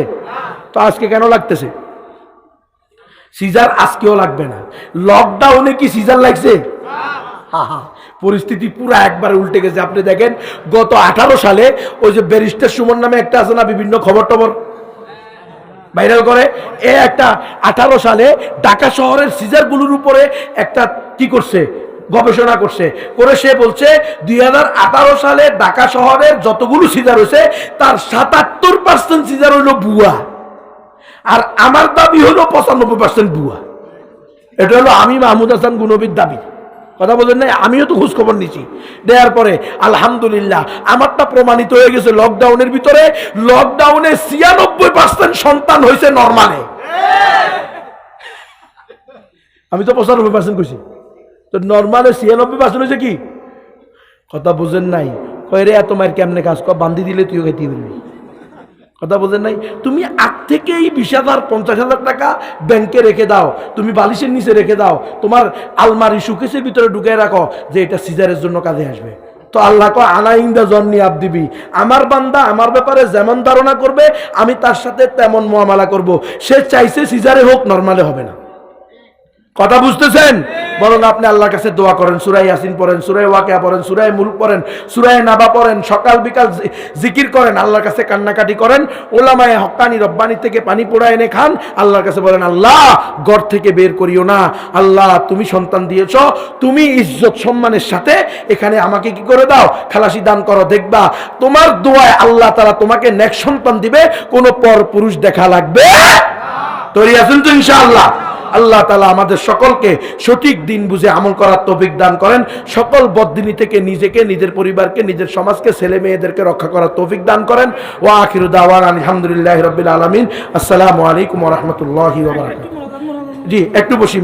তো আজকে কেন লাগতেছে? সিজার আজকেও লাগবে না। লকডাউনে কি সিজার লাগছে? পরিস্থিতি পুরো একবার উল্টে গেছে। আপনি দেখেন গত 18 সালে ওই যে ব্যারিস্টার সুমন নামে একটা আছে না, বিভিন্ন খবর টবর ভাইরাল করে, একটা 18 সালে ঢাকা শহরের সিজারগুলোর উপরে একটা কি করছে, গবেষণা করছে, করে সে বলছে 2018 সালে ঢাকা শহরের যতগুলো সিজার হয়েছে তার 77% সিজার হইল ভুয়া, আর আমার দাবি হলো 95% ভুয়া। এটা হলো আমি মাহমুদ হাসান গুনবির দাবি, কথা বলেন নাই? আমিও তো খোঁজ খবর নিচ্ছি, দেওয়ার পরে আলহামদুলিল্লাহ আমারটা প্রমাণিত হয়ে গেছে। লকডাউনের ভিতরে, লকডাউনে 96% সন্তান হয়েছে নর্মালে। আমি তো 95% কইছি, তো নর্মালে 96% হয়েছে কি? কথা বুঝেন নাই? কয় রে এত মায়ের কেমনে কাজ কর, বান্ধি দিলে তুইও খেতে পারবি। কথা বোঝেন নাই? তুমি আগ থেকেই 20,000 50,000 টাকা ব্যাংকে রেখে দাও, তুমি বালিশের নিচে রেখে দাও, তোমার আলমারি সুকেসের ভিতরে ঢুকে রাখো যে এটা সিজারের জন্য কাজে আসবে। তো আল্লাহ কয় আনা ইন্দা জন্নি আবদিবি, আমার বান্দা আমার ব্যাপারে যেমন ধারণা করবে আমি তার সাথে তেমন মুআমালা করব। সে চাইছে সিজারে হোক, নরমালে হবে না। কথা বুঝতেছেন? বরং আপনি আল্লাহর কাছে দোয়া করেন, সূরা ইয়াসিন পড়েন, সূরা ওয়াকিয়া পড়েন, সূরা মুলক পড়েন, সূরা নাবা পড়েন, সকাল বিকাল জিকির করেন, আল্লাহর কাছে কান্নাকাটি করেন, ওলামায়ে হক্কানি রব্বানি থেকে পানি পোড়া এনে খান, আল্লাহর কাছে বলেন আল্লাহ ঘর থেকে বের করিও না, আল্লাহ তুমি সন্তান দিয়েছ, তুমি ইজ্জত সম্মানের সাথে এখানে আমাকে কি করে দাও, খালাসি দান করো, দেখবা তোমার দোয়ায় আল্লাহ তাআলা তোমাকে নেক সন্তান দিবে, কোনো পর পুরুষ দেখা লাগবে তৈরি আছেন তো ইনশাআল্লাহ? আল্লাহ তাআলা আমাদের সকলকে সঠিক দিন বুঝে আমল করার তৌফিক দান করেন, সকল বদদিনী থেকে নিজেকে, নিজের পরিবারকে, নিজের সমাজকে, ছেলে মেয়েদেরকে রক্ষা করার তৌফিক দান করেন। ওয়া আখিরু দাওয়ানা আলহামদুলিল্লাহি রাব্বিল আলামিন। আসসালামু আলাইকুম ওয়া রাহমাতুল্লাহি ওয়া বারাকাতুহু। জি একটু বসি।